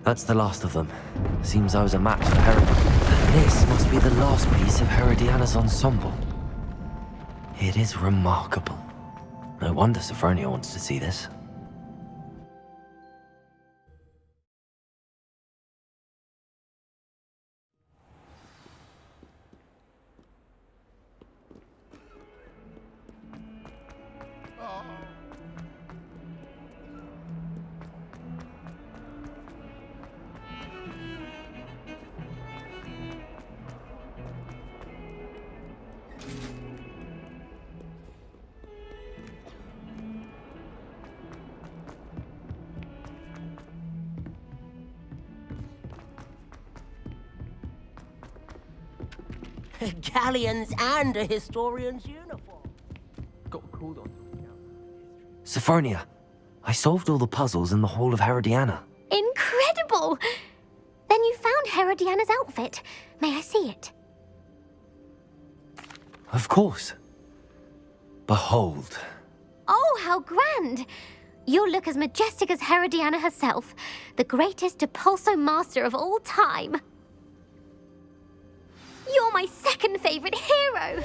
That's the last of them. Seems I was a match for Herod. This must be the last piece of Herodiana's ensemble. It is remarkable. No wonder Sophronia wants to see this. Galleons and a historian's uniform. Got called on. Sophronia, I solved all the puzzles in the Hall of Herodiana. Incredible! Then you found Herodiana's outfit. May I see it? Of course. Behold. Oh, how grand! You'll look as majestic as Herodiana herself, the greatest Depulso master of all time. You're my second favorite hero!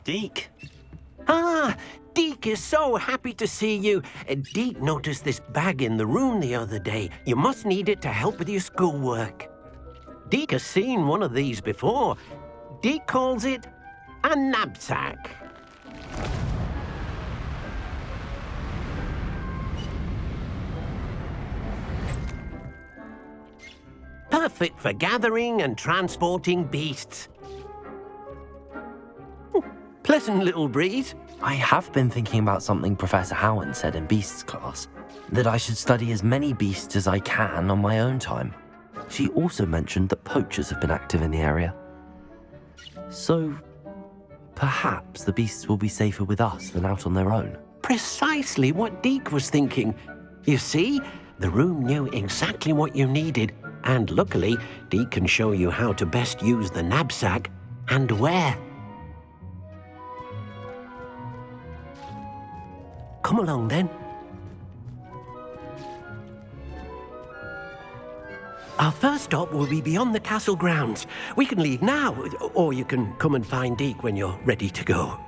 Deke. Ah, Deke is so happy to see you. Deke noticed this bag in the room the other day. You must need it to help with your schoolwork. Deke has seen one of these before. Deke calls it a knapsack. Perfect for gathering and transporting beasts. Pleasant little breeze. I have been thinking about something Professor Howard said in Beasts class, that I should study as many beasts as I can on my own time. She also mentioned that poachers have been active in the area. So, perhaps the beasts will be safer with us than out on their own. Precisely what Deke was thinking. You see, the room knew exactly what you needed, and luckily, Deke can show you how to best use the knapsack and where. Come along, then. Our first stop will be beyond the castle grounds. We can leave now, or you can come and find Deke when you're ready to go.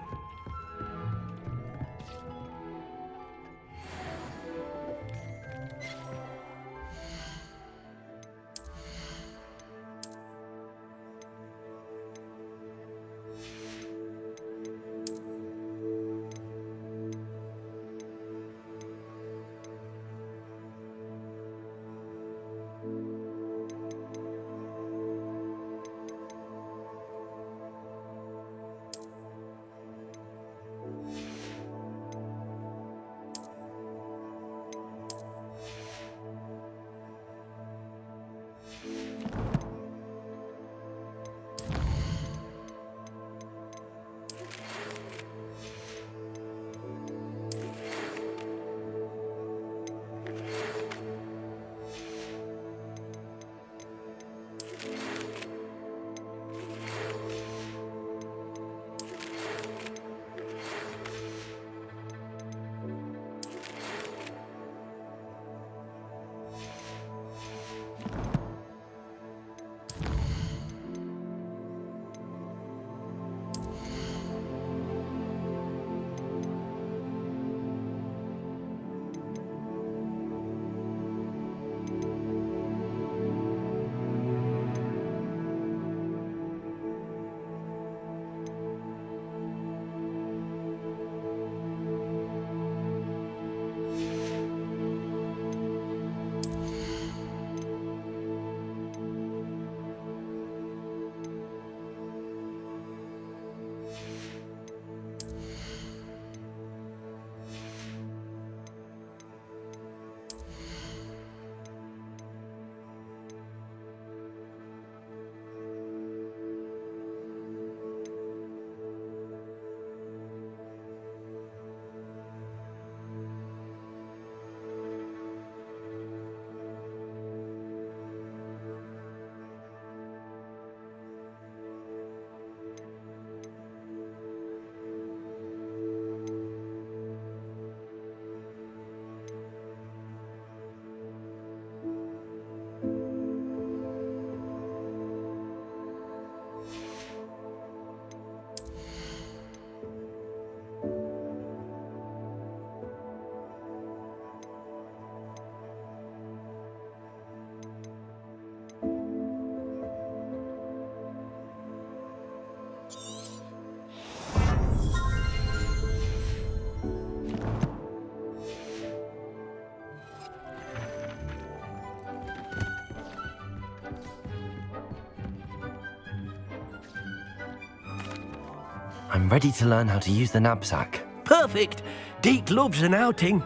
I'm ready to learn how to use the knapsack. Perfect! Deke loves an outing.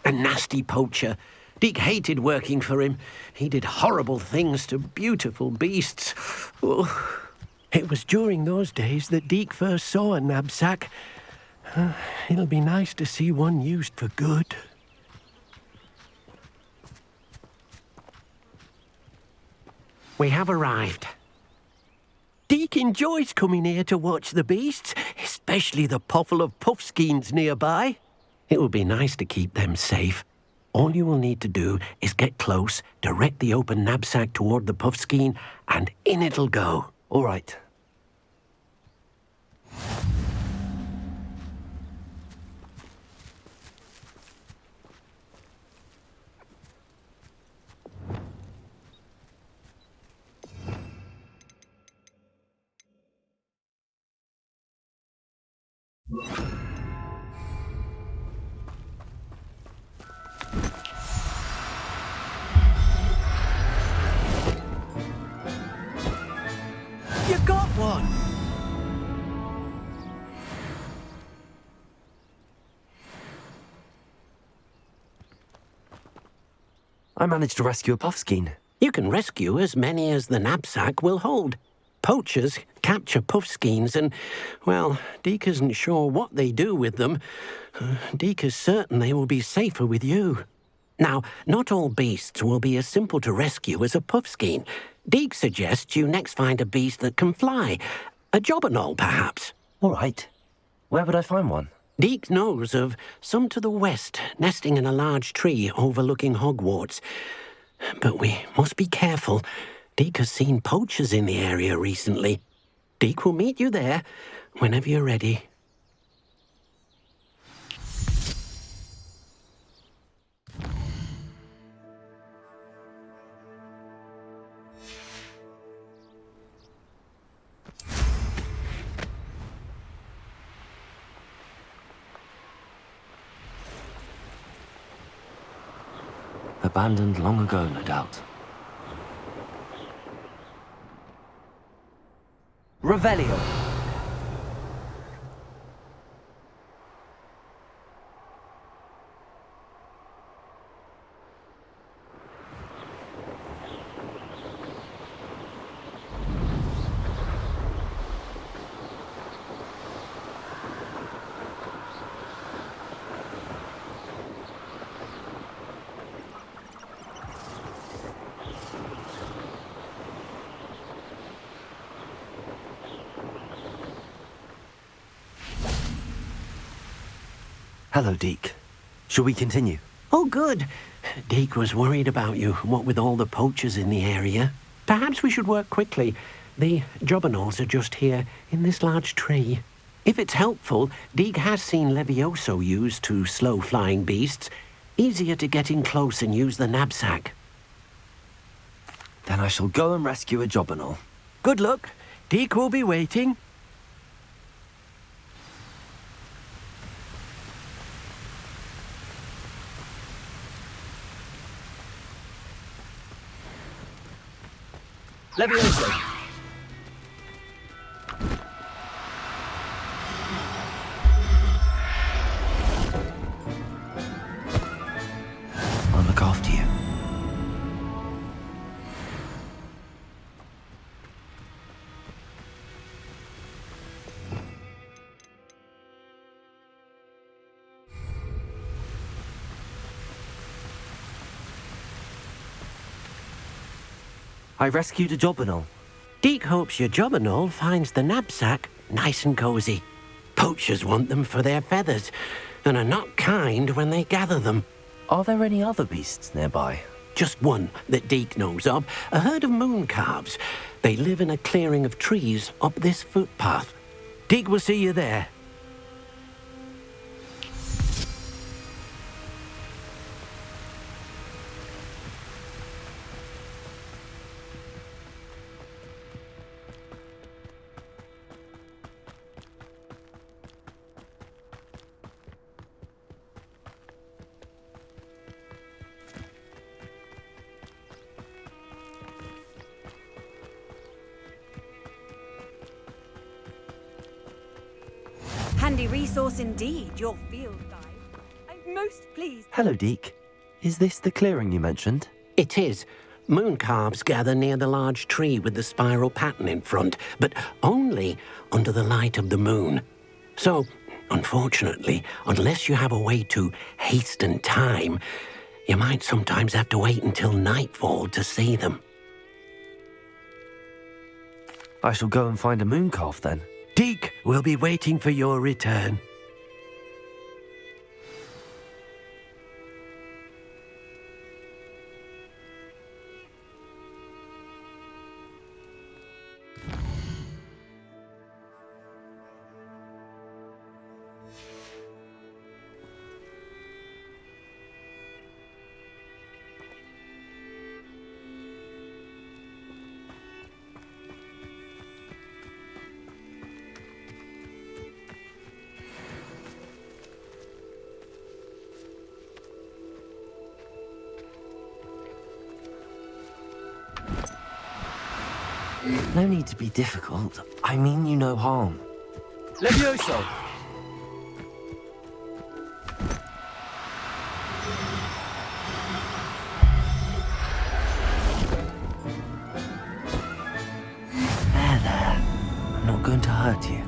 A nasty poacher. Deke hated working for him. He did horrible things to beautiful beasts. Oh. It was during those days that Deke first saw a knapsack. It'll be nice to see one used for good. We have arrived. Deke enjoys coming here to watch the beasts, especially the potful of puffskeins nearby. It will be nice to keep them safe. All you will need to do is get close, direct the open knapsack toward the puffskein, and in it'll go. All right. You got one! I managed to rescue a puffskein. You can rescue as many as the knapsack will hold. Poachers capture puffskeins and, well, Deke isn't sure what they do with them. Deke is certain they will be safer with you. Now, not all beasts will be as simple to rescue as a puffskein. Deke suggests you next find a beast that can fly. A jobberknoll, perhaps. All right. Where would I find one? Deke knows of some to the west, nesting in a large tree overlooking Hogwarts. But we must be careful. Deke has seen poachers in the area recently. Deke will meet you there whenever you're ready. Abandoned long ago, no doubt. Revelio. Hello, Deke. Shall we continue? Oh, good. Deke was worried about you, what with all the poachers in the area. Perhaps we should work quickly. The jobberknolls are just here, in this large tree. If it's helpful, Deke has seen Levioso used to slow flying beasts. Easier to get in close and use the knapsack. Then I shall go and rescue a jobberknoll. Good luck. Deke will be waiting. Levioso. I'll look after you. I rescued a jobberknoll. Deke hopes your jobberknoll finds the knapsack nice and cozy. Poachers want them for their feathers and are not kind when they gather them. Are there any other beasts nearby? Just one that Deke knows of, a herd of mooncalves. They live in a clearing of trees up this footpath. Deke will see you there. handy resource indeed, your field guide. I'm most pleased. Hello, Deke. Is this the clearing you mentioned? It is. Moon calves gather near the large tree with the spiral pattern in front, but only under the light of the moon. So, unfortunately, unless you have a way to hasten time, you might sometimes have to wait until nightfall to see them. I shall go and find a moon calf then. Deke will be waiting for your return. No need to be difficult. I mean you no harm. Levioso! There. I'm not going to hurt you.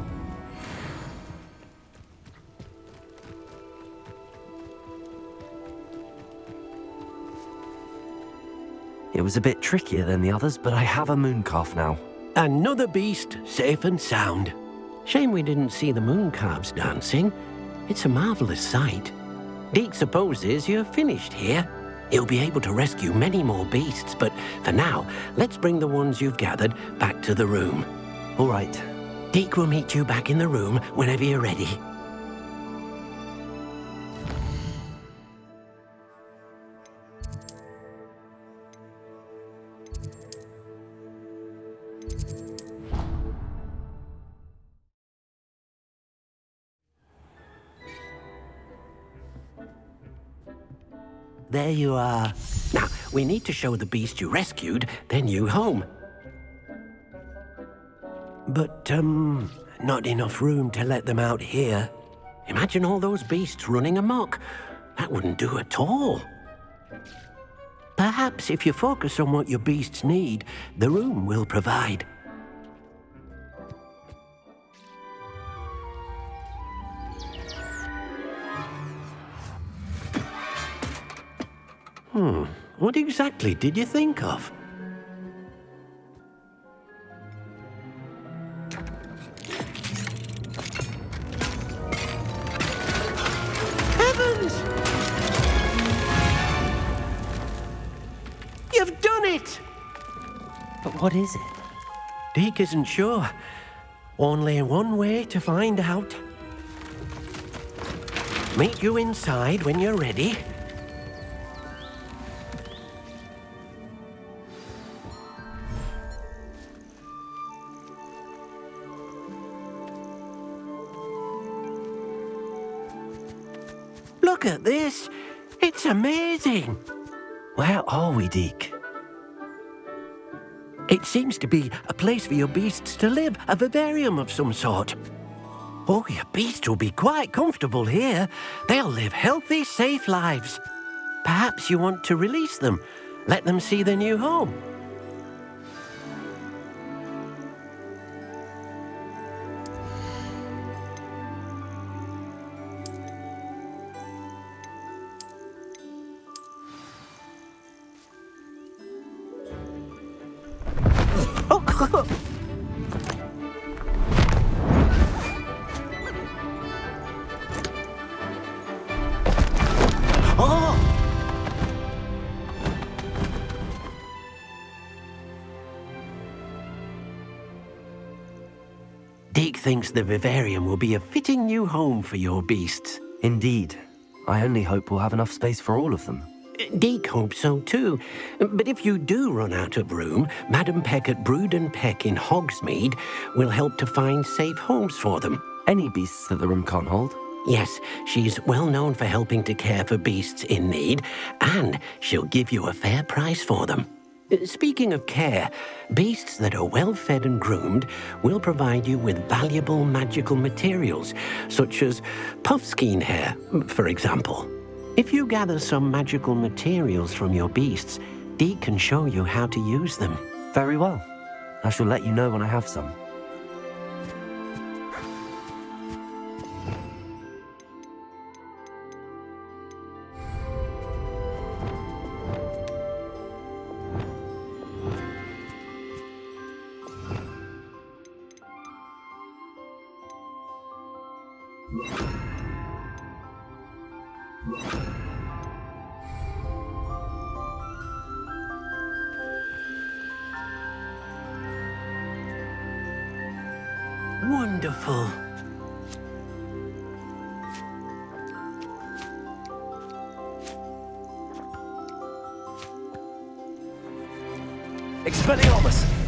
It was a bit trickier than the others, but I have a moon calf now. Another beast, safe and sound. Shame we didn't see the moon calves dancing. It's a marvelous sight. Deke supposes you're finished here. He'll be able to rescue many more beasts, but for now, let's bring the ones you've gathered back to the room. All right. Deke will meet you back in the room whenever you're ready. There you are. Now, we need to show the beast you rescued their new home. But, not enough room to let them out here. Imagine all those beasts running amok. That wouldn't do at all. Perhaps if you focus on what your beasts need, the room will provide. What exactly did you think of? Heavens! You've done it! But what is it? Deke isn't sure. Only one way to find out. Meet you inside when you're ready. Look at this. It's amazing. Where are we, Deke? It seems to be a place for your beasts to live, a vivarium of some sort. Oh, your beasts will be quite comfortable here. They'll live healthy, safe lives. Perhaps you want to release them, let them see their new home. Deke thinks the vivarium will be a fitting new home for your beasts. Indeed. I only hope we'll have enough space for all of them. Deke hopes so too. But if you do run out of room, Madam Peck at Brood and Peck in Hogsmeade will help to find safe homes for them. Any beasts that the room can't hold? Yes, she's well known for helping to care for beasts in need, and she'll give you a fair price for them. Speaking of care, beasts that are well fed and groomed will provide you with valuable magical materials, such as puffskein hair, for example. If you gather some magical materials from your beasts, Deke can show you how to use them. Very well. I shall let you know when I have some. Wonderful. Expelliarmus!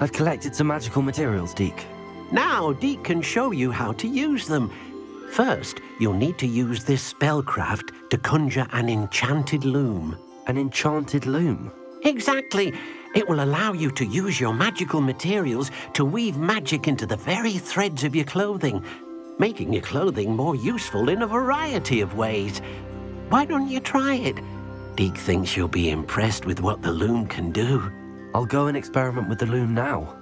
I've collected some magical materials, Deke. Now Deke can show you how to use them. First, you'll need to use this spellcraft to conjure an enchanted loom. An enchanted loom? Exactly. It will allow you to use your magical materials to weave magic into the very threads of your clothing, making your clothing more useful in a variety of ways. Why don't you try it? Deke thinks you'll be impressed with what the loom can do. I'll go and experiment with the loom now.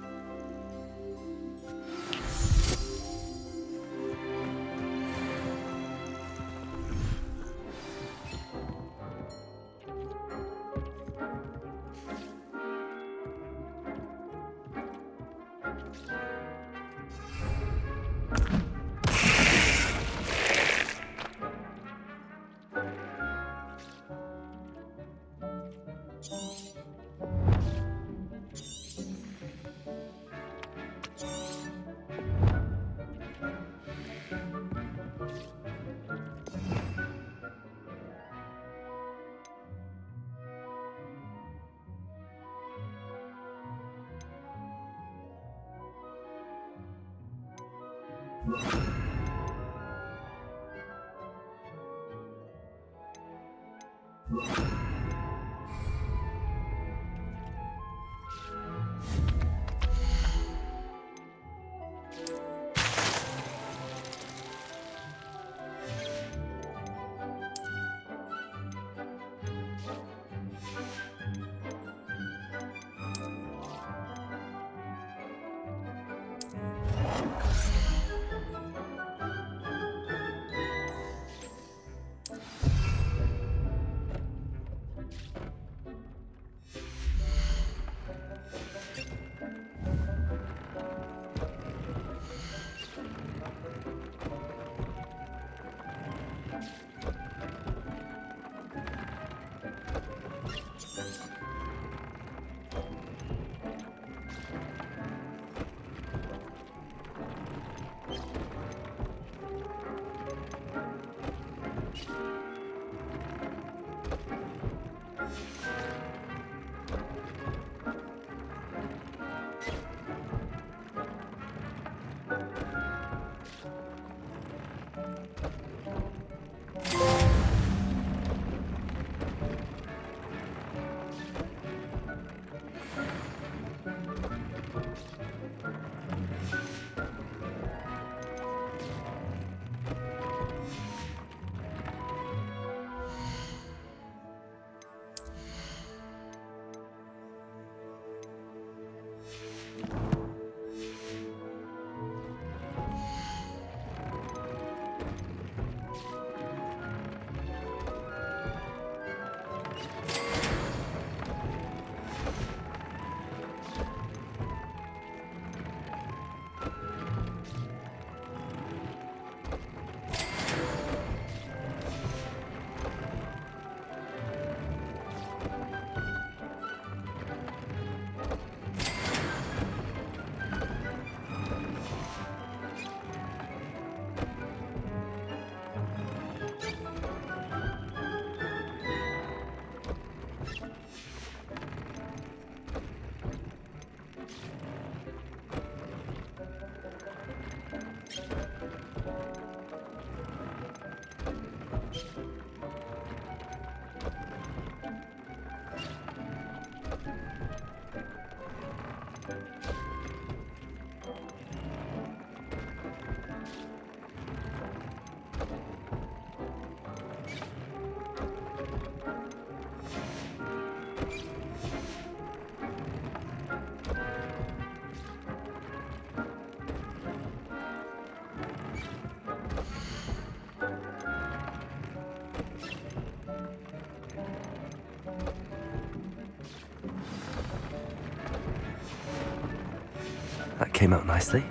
came out nicely.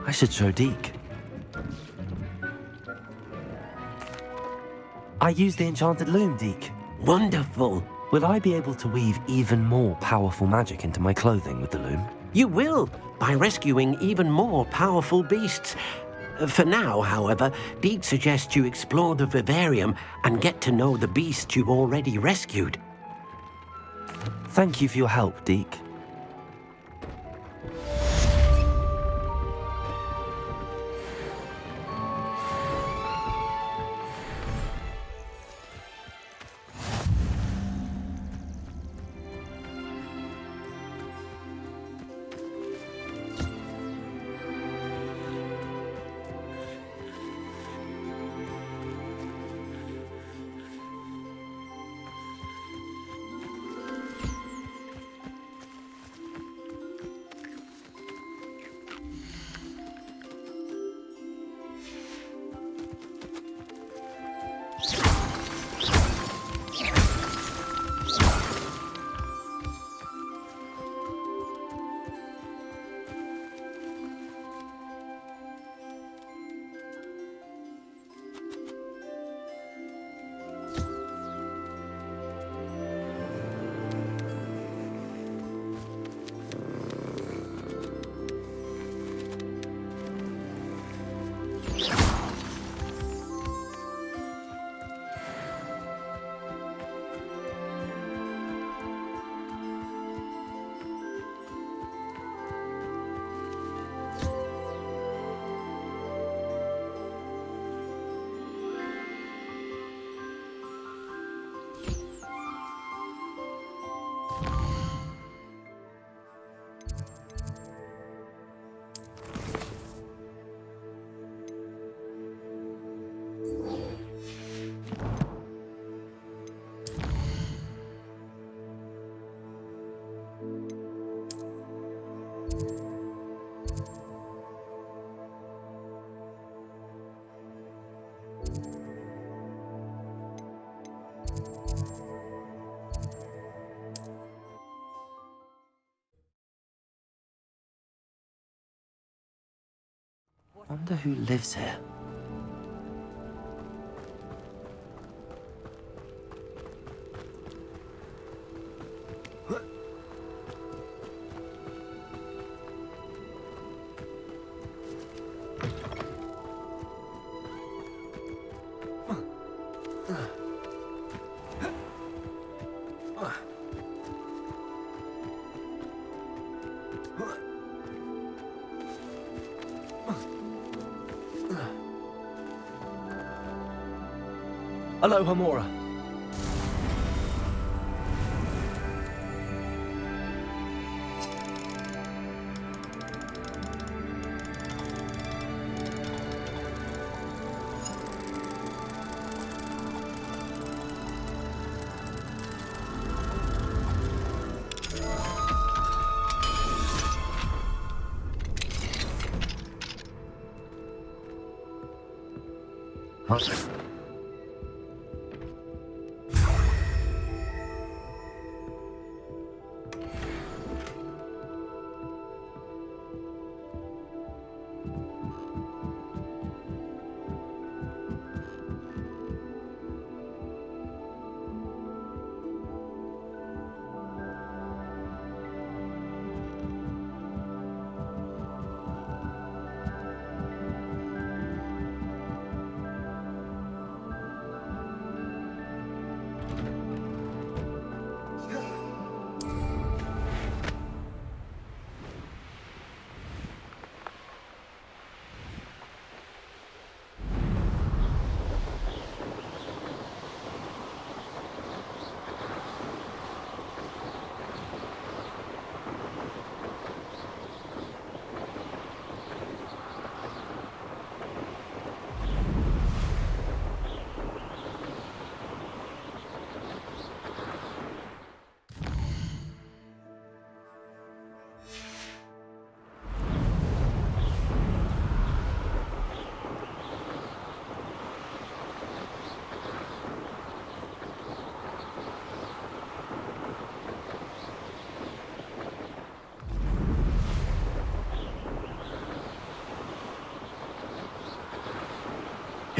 I should show Deke. I used the enchanted loom, Deke. Wonderful. Will I be able to weave even more powerful magic into my clothing with the loom? You will, by rescuing even more powerful beasts. For now, however, Deke suggests you explore the vivarium and get to know the beasts you've already rescued. Thank you for your help, Deke. Wonder who lives here. Hello, Hamora.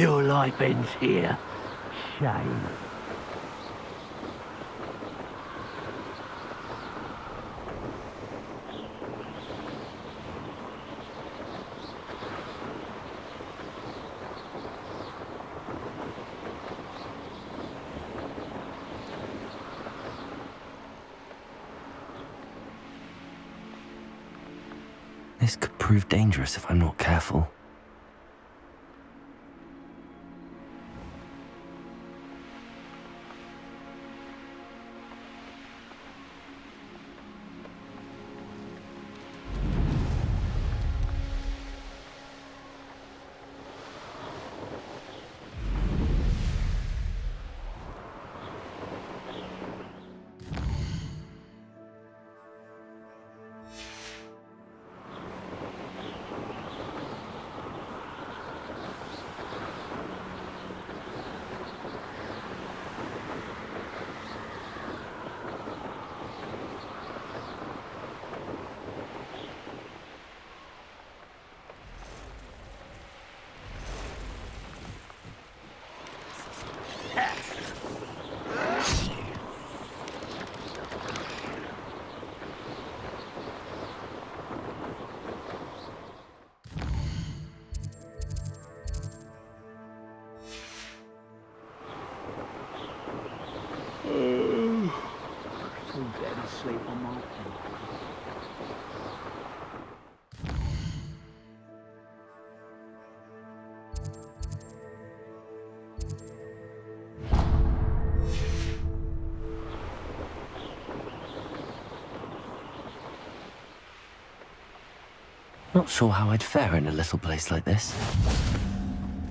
Your life ends here. Shame. This could prove dangerous if I'm not careful. Sleep on my feet. Not sure how I'd fare in a little place like this.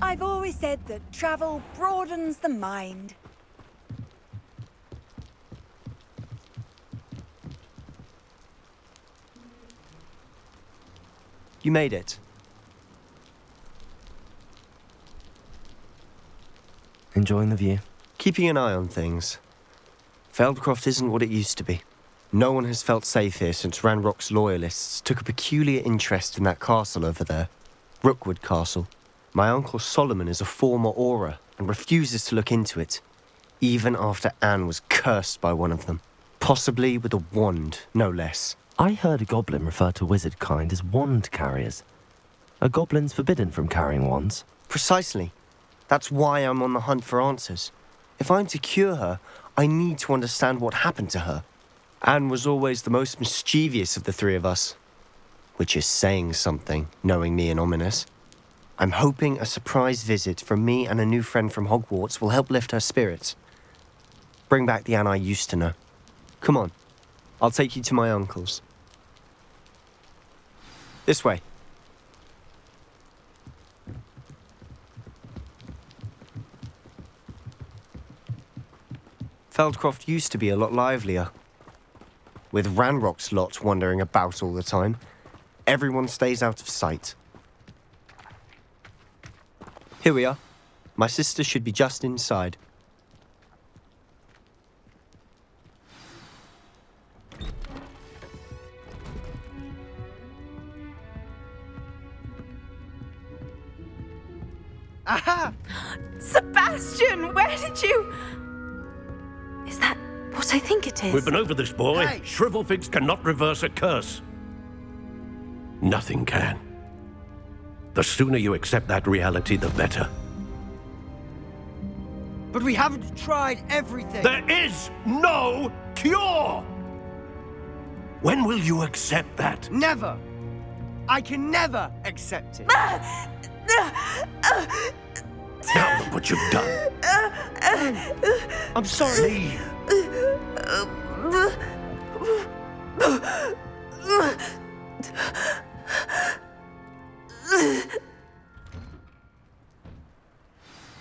I've always said that travel broadens the mind. You made it. Enjoying the view? Keeping an eye on things. Feldcroft isn't what it used to be. No one has felt safe here since Ranrock's loyalists took a peculiar interest in that castle over there. Rookwood Castle. My uncle Solomon is a former Auror and refuses to look into it, even after Anne was cursed by one of them. Possibly with a wand, no less. I heard a goblin refer to wizard kind as wand carriers. Are goblins forbidden from carrying wands? Precisely. That's why I'm on the hunt for answers. If I'm to cure her, I need to understand what happened to her. Anne was always the most mischievous of the three of us. Which is saying something, knowing me and Ominous. I'm hoping a surprise visit from me and a new friend from Hogwarts will help lift her spirits. Bring back the Anne I used to know. Come on, I'll take you to my uncle's. This way. Feldcroft used to be a lot livelier. With Ranrock's lot wandering about all the time, everyone stays out of sight. Here we are. My sister should be just inside. Aha! Sebastian, where did you... Is that what I think it is? We've been over this, boy. Hey. Shrivelfigs cannot reverse a curse. Nothing can. The sooner you accept that reality, the better. But we haven't tried everything. There is no cure! When will you accept that? Never. I can never accept it. Now look what you've done. I'm sorry.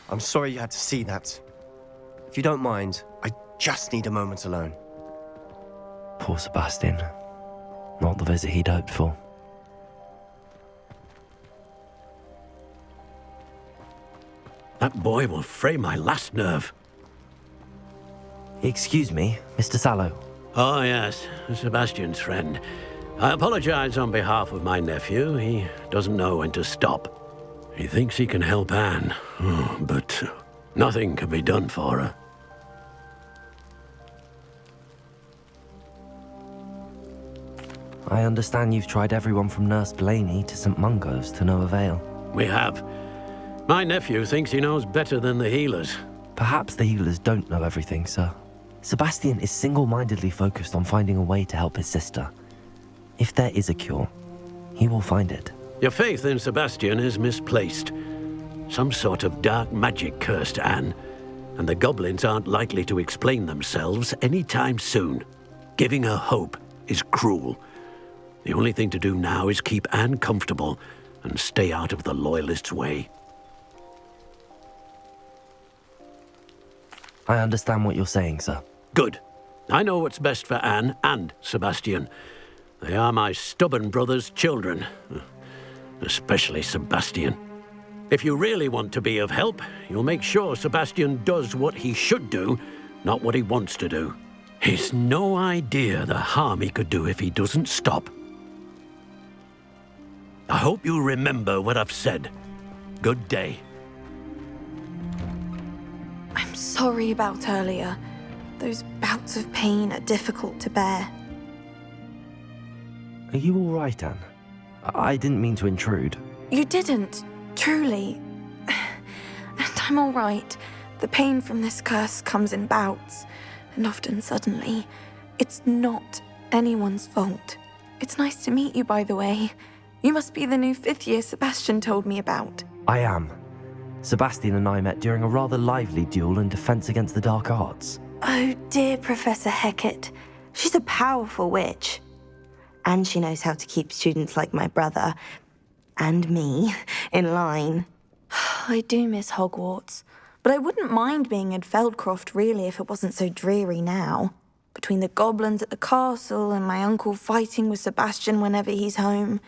I'm sorry you had to see that. If you don't mind, I just need a moment alone. Poor Sebastian. Not the visit he'd hoped for. That boy will fray my last nerve. Excuse me, Mr. Sallow. Oh, yes, Sebastian's friend. I apologize on behalf of my nephew. He doesn't know when to stop. He thinks he can help Anne, but nothing can be done for her. I understand you've tried everyone from Nurse Blaney to St. Mungo's to no avail. We have. My nephew thinks he knows better than the healers. Perhaps the healers don't know everything, sir. Sebastian is single-mindedly focused on finding a way to help his sister. If there is a cure, he will find it. Your faith in Sebastian is misplaced. Some sort of dark magic cursed Anne, and the goblins aren't likely to explain themselves anytime soon. Giving her hope is cruel. The only thing to do now is keep Anne comfortable and stay out of the Loyalists' way. I understand what you're saying, sir. Good. I know what's best for Anne and Sebastian. They are my stubborn brother's children. Especially Sebastian. If you really want to be of help, you'll make sure Sebastian does what he should do, not what he wants to do. He's no idea the harm he could do if he doesn't stop. I hope you remember what I've said. Good day. I'm sorry about earlier. Those bouts of pain are difficult to bear. Are you all right, Anne? I didn't mean to intrude. You didn't, truly. And I'm all right. The pain from this curse comes in bouts, and often suddenly. It's not anyone's fault. It's nice to meet you, by the way. You must be the new 5th year Sebastian told me about. I am. Sebastian and I met during a rather lively duel in Defense Against the Dark Arts. Oh dear, Professor Hecat. She's a powerful witch. And she knows how to keep students like my brother, and me, in line. I do miss Hogwarts, but I wouldn't mind being in Feldcroft really if it wasn't so dreary now. Between the goblins at the castle and my uncle fighting with Sebastian whenever he's home,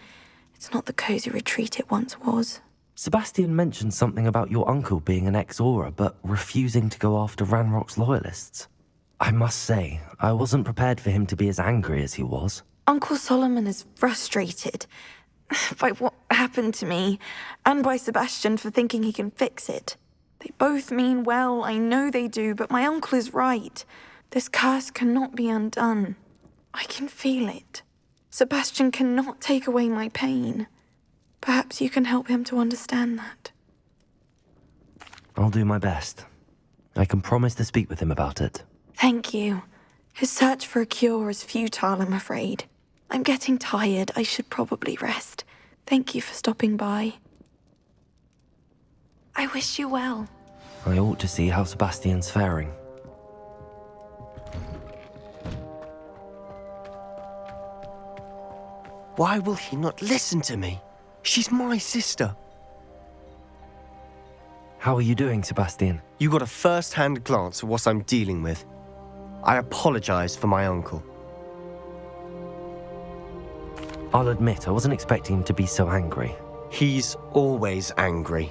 it's not the cozy retreat it once was. Sebastian mentioned something about your uncle being an ex-Auror, but refusing to go after Ranrock's loyalists. I must say, I wasn't prepared for him to be as angry as he was. Uncle Solomon is frustrated by what happened to me, and by Sebastian for thinking he can fix it. They both mean well, I know they do, but my uncle is right. This curse cannot be undone. I can feel it. Sebastian cannot take away my pain. Perhaps you can help him to understand that. I'll do my best. I can promise to speak with him about it. Thank you. His search for a cure is futile, I'm afraid. I'm getting tired. I should probably rest. Thank you for stopping by. I wish you well. I ought to see how Sebastian's faring. Why will he not listen to me? She's my sister. How are you doing, Sebastian? You got a first-hand glance at what I'm dealing with. I apologize for my uncle. I'll admit, I wasn't expecting him to be so angry. He's always angry.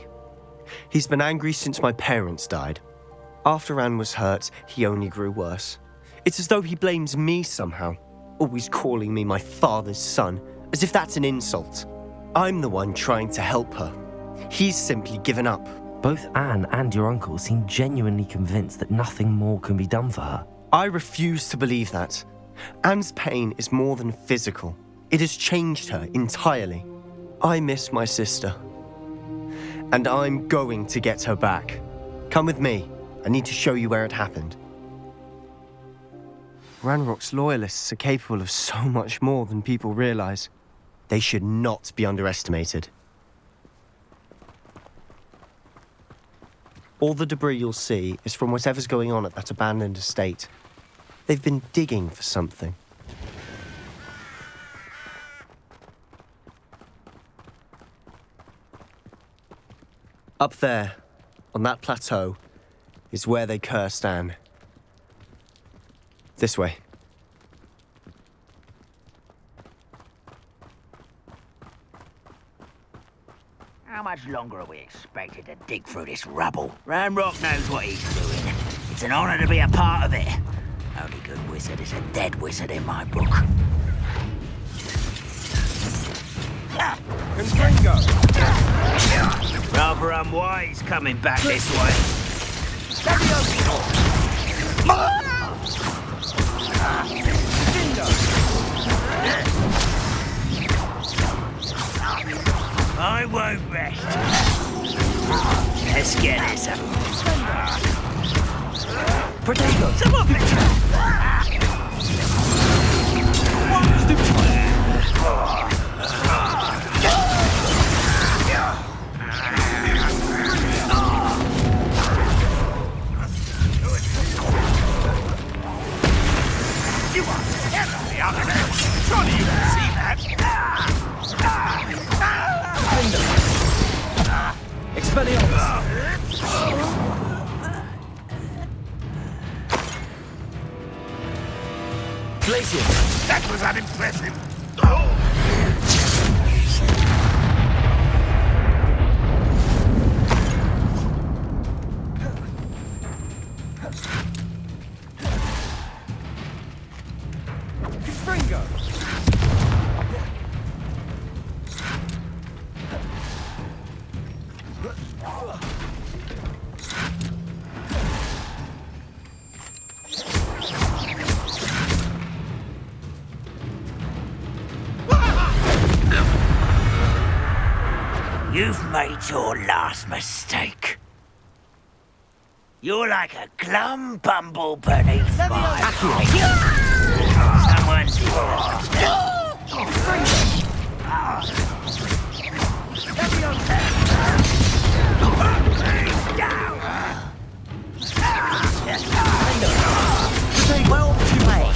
He's been angry since my parents died. After Anne was hurt, he only grew worse. It's as though he blames me somehow, always calling me my father's son, as if that's an insult. I'm the one trying to help her. He's simply given up. Both Anne and your uncle seem genuinely convinced that nothing more can be done for her. I refuse to believe that. Anne's pain is more than physical. It has changed her entirely. I miss my sister. And I'm going to get her back. Come with me. I need to show you where it happened. Ranrock's loyalists are capable of so much more than people realize. They should not be underestimated. All the debris you'll see is from whatever's going on at that abandoned estate. They've been digging for something. Up there, on that plateau, is where they cursed Anne. This way. How much longer are we expected to dig through this rubble? Ranrock knows what he's doing. It's an honor to be a part of it. Only good wizard is a dead wizard in my book. Ha! Confringo! Rather unwise coming back this way. I won't rest. Let's get this up. Potato! Some of it! You are terribly unfair. Surely you can see that. Expelliarmus! Glacius! That was unimpressive. Confringo! You've made your last mistake. You're like a glum bumble beneath my Someone's well played.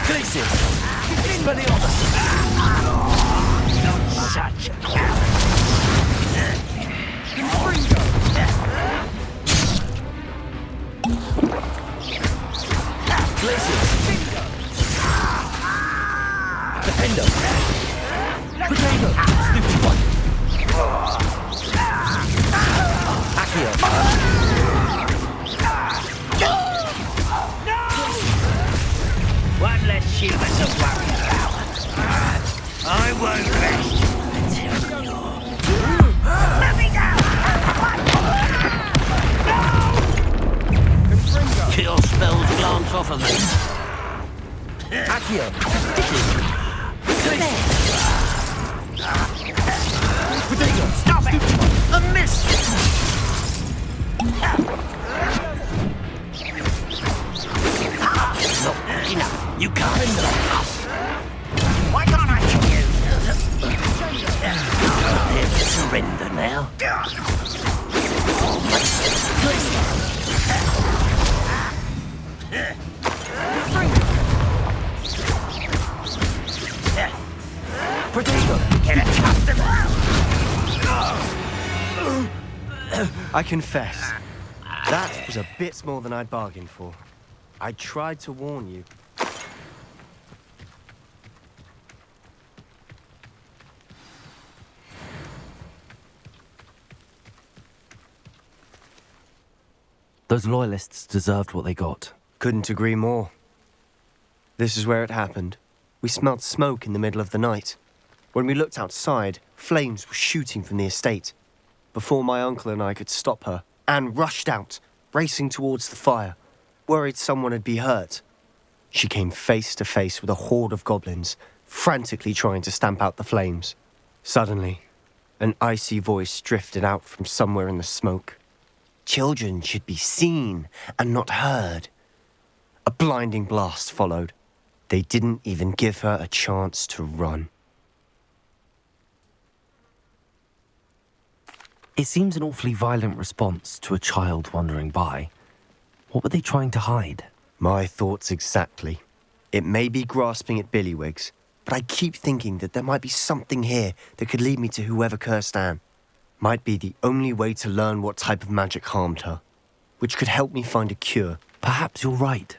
Glacius! Expelliarmus! Not such a Glacius! Defender! Potato! Stupid one! Accio! One less human to worry about. I won't rest until you're... Let me go! Confringo! Your spells glance off of me. Accio! Potato! Stop it! A miss! Not enough! You can't! Why can't I hit you? Surrender now. Potato! Get accustomed. I confess, that was a bit more than I'd bargained for. I tried to warn you. Those loyalists deserved what they got. Couldn't agree more. This is where it happened. We smelled smoke in the middle of the night. When we looked outside, flames were shooting from the estate. Before my uncle and I could stop her, Anne rushed out, racing towards the fire, worried someone had been hurt. She came face to face with a horde of goblins, frantically trying to stamp out the flames. Suddenly, an icy voice drifted out from somewhere in the smoke. Children should be seen and not heard. A blinding blast followed. They didn't even give her a chance to run. It seems an awfully violent response to a child wandering by. What were they trying to hide? My thoughts exactly. It may be grasping at Billywigs, but I keep thinking that there might be something here that could lead me to whoever cursed Anne. Might be the only way to learn what type of magic harmed her, which could help me find a cure. Perhaps you're right.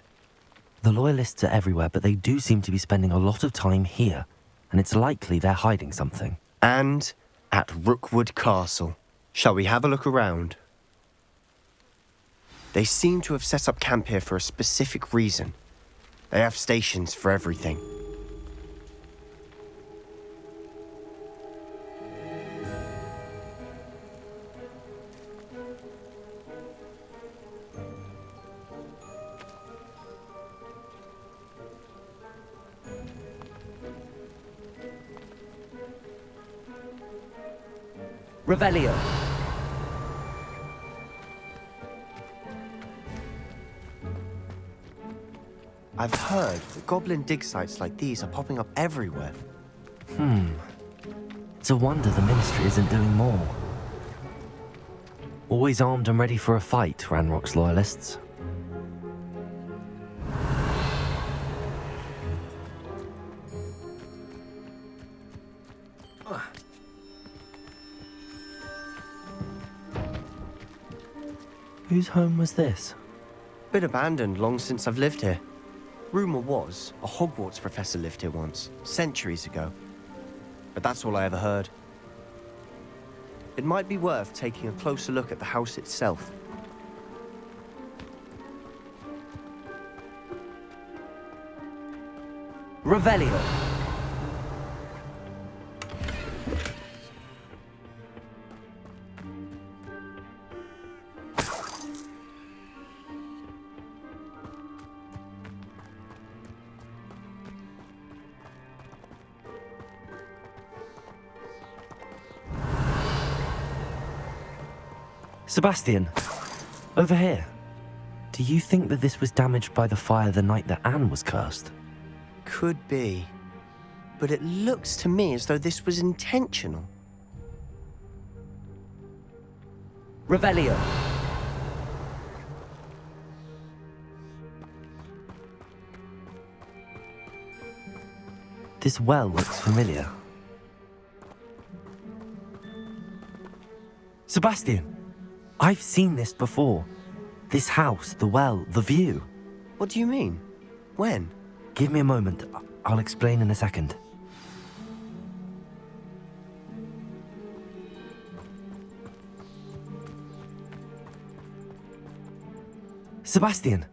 The loyalists are everywhere, but they do seem to be spending a lot of time here, and it's likely they're hiding something. And at Rookwood Castle. Shall we have a look around? They seem to have set up camp here for a specific reason. They have stations for everything. Revelio. I've heard that goblin dig sites like these are popping up everywhere. It's a wonder the Ministry isn't doing more. Always armed and ready for a fight, Ranrock's loyalists. Whose home was this? Been abandoned long since I've lived here. Rumour was a Hogwarts professor lived here once, centuries ago. But that's all I ever heard. It might be worth taking a closer look at the house itself. Revelio. Sebastian, over here. Do you think that this was damaged by the fire the night that Anne was cursed? Could be. But it looks to me as though this was intentional. Revelio. This well looks familiar. Sebastian, I've seen this before. This house, the well, the view. What do you mean? When? Give me a moment. I'll explain in a second. Sebastian,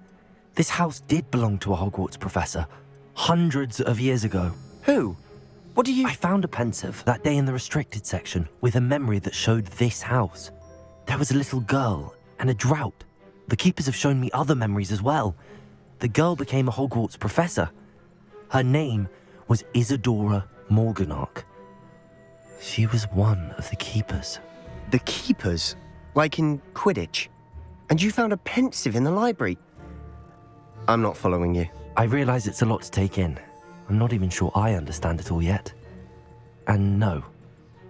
this house did belong to a Hogwarts professor, hundreds of years ago. Who? What do you... I found a pensive that day in the restricted section with a memory that showed this house. There was a little girl and a drought. The keepers have shown me other memories as well. The girl became a Hogwarts professor. Her name was Isadora Morganach. She was one of the keepers. The keepers? Like in Quidditch? And you found a pensive in the library? I'm not following you. I realize it's a lot to take in. I'm not even sure I understand it all yet. And no,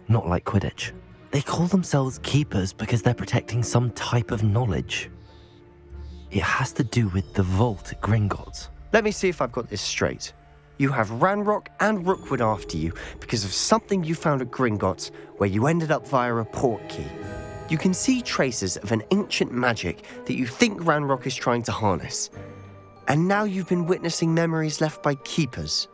not like Quidditch. They call themselves keepers because they're protecting some type of knowledge. It has to do with the vault at Gringotts. Let me see if I've got this straight. You have Ranrock and Rookwood after you because of something you found at Gringotts where you ended up via a port key. You can see traces of an ancient magic that you think Ranrock is trying to harness. And now you've been witnessing memories left by keepers.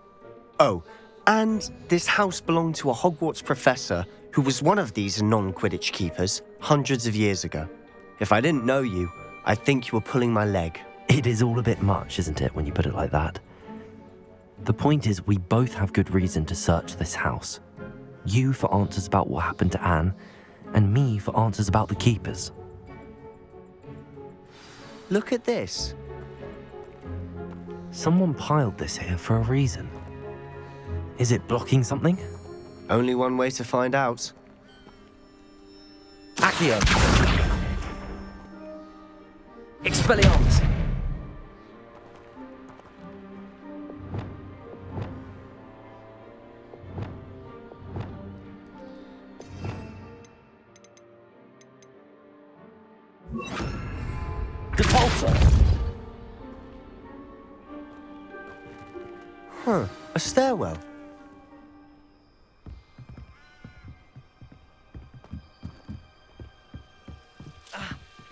Oh, and this house belonged to a Hogwarts professor who was one of these non-Quidditch keepers hundreds of years ago. If I didn't know you, I'd think you were pulling my leg. It is all a bit much, isn't it, when you put it like that? The point is, we both have good reason to search this house. You for answers about what happened to Anne, and me for answers about the keepers. Look at this. Someone piled this here for a reason. Is it blocking something? Only one way to find out. Accio! Expelliarmus! Depulsor! Huh, a stairwell.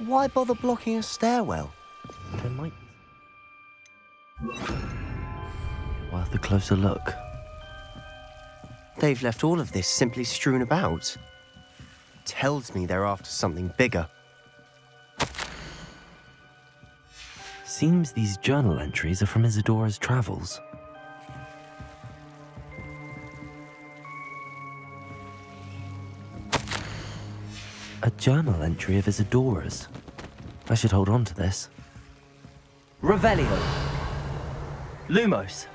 Why bother blocking a stairwell? There might be. Worth a closer look. They've left all of this simply strewn about. Tells me they're after something bigger. Seems these journal entries are from Isadora's travels. A journal entry of Isadora's. I should hold on to this. Revelio. Lumos.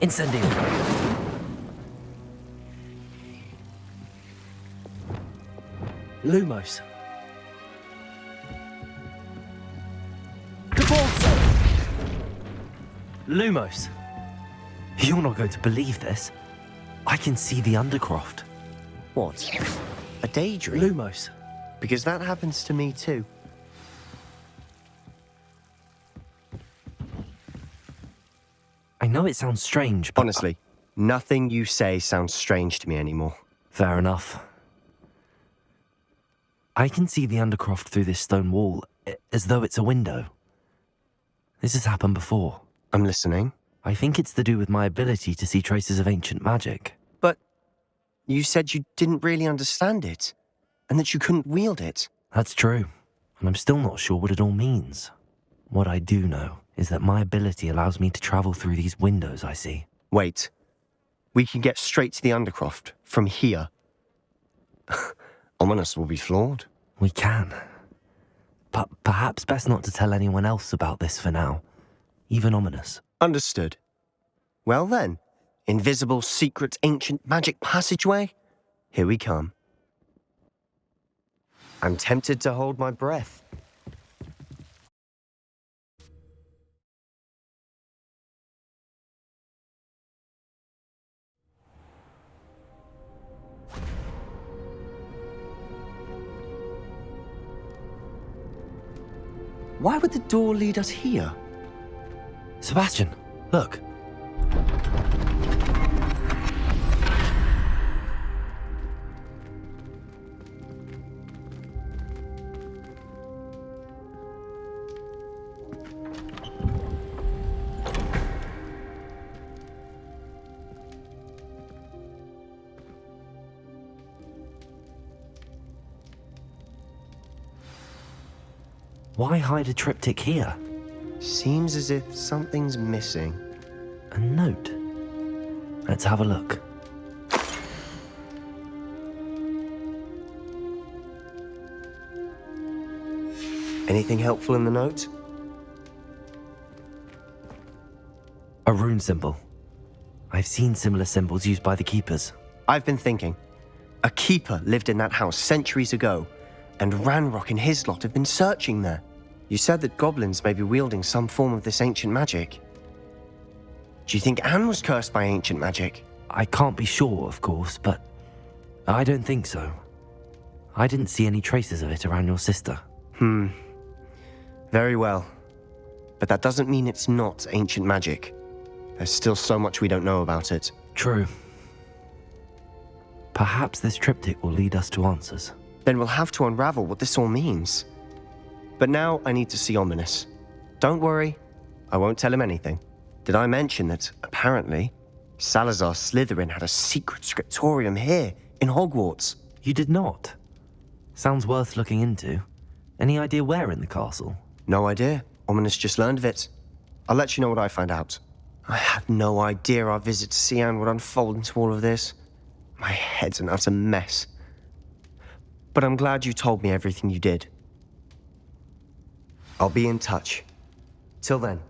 Incendio. Lumos. Lumos. You're not going to believe this. I can see the Undercroft. What? A daydream? Lumos. Because that happens to me too. I know it sounds strange, but... Honestly, nothing you say sounds strange to me anymore. Fair enough. I can see the Undercroft through this stone wall, as though it's a window. This has happened before. I'm listening. I think it's to do with my ability to see traces of ancient magic. But you said you didn't really understand it, and that you couldn't wield it. That's true, and I'm still not sure what it all means. What I do know is that my ability allows me to travel through these windows I see. Wait. We can get straight to the Undercroft from here. Ominous will be flawed. We can. But perhaps best not to tell anyone else about this for now. Even Ominous. Understood. Well then, invisible, secret, ancient magic passageway? Here we come. I'm tempted to hold my breath. Why would the door lead us here? Sebastian, look. Why hide a triptych here? Seems as if something's missing. A note. Let's have a look. Anything helpful in the note? A rune symbol. I've seen similar symbols used by the keepers. I've been thinking. A keeper lived in that house centuries ago, and Ranrock and his lot have been searching there. You said that goblins may be wielding some form of this ancient magic. Do you think Anne was cursed by ancient magic? I can't be sure, of course, but I don't think so. I didn't see any traces of it around your sister. Very well. But that doesn't mean it's not ancient magic. There's still so much we don't know about it. True. Perhaps this triptych will lead us to answers. Then we'll have to unravel what this all means. But now I need to see Ominous. Don't worry, I won't tell him anything. Did I mention that, apparently, Salazar Slytherin had a secret scriptorium here, in Hogwarts? You did not? Sounds worth looking into. Any idea where in the castle? No idea. Ominous just learned of it. I'll let you know what I find out. I had no idea our visit to Cian would unfold into all of this. My head's an utter mess. But I'm glad you told me everything you did. I'll be in touch. Till then.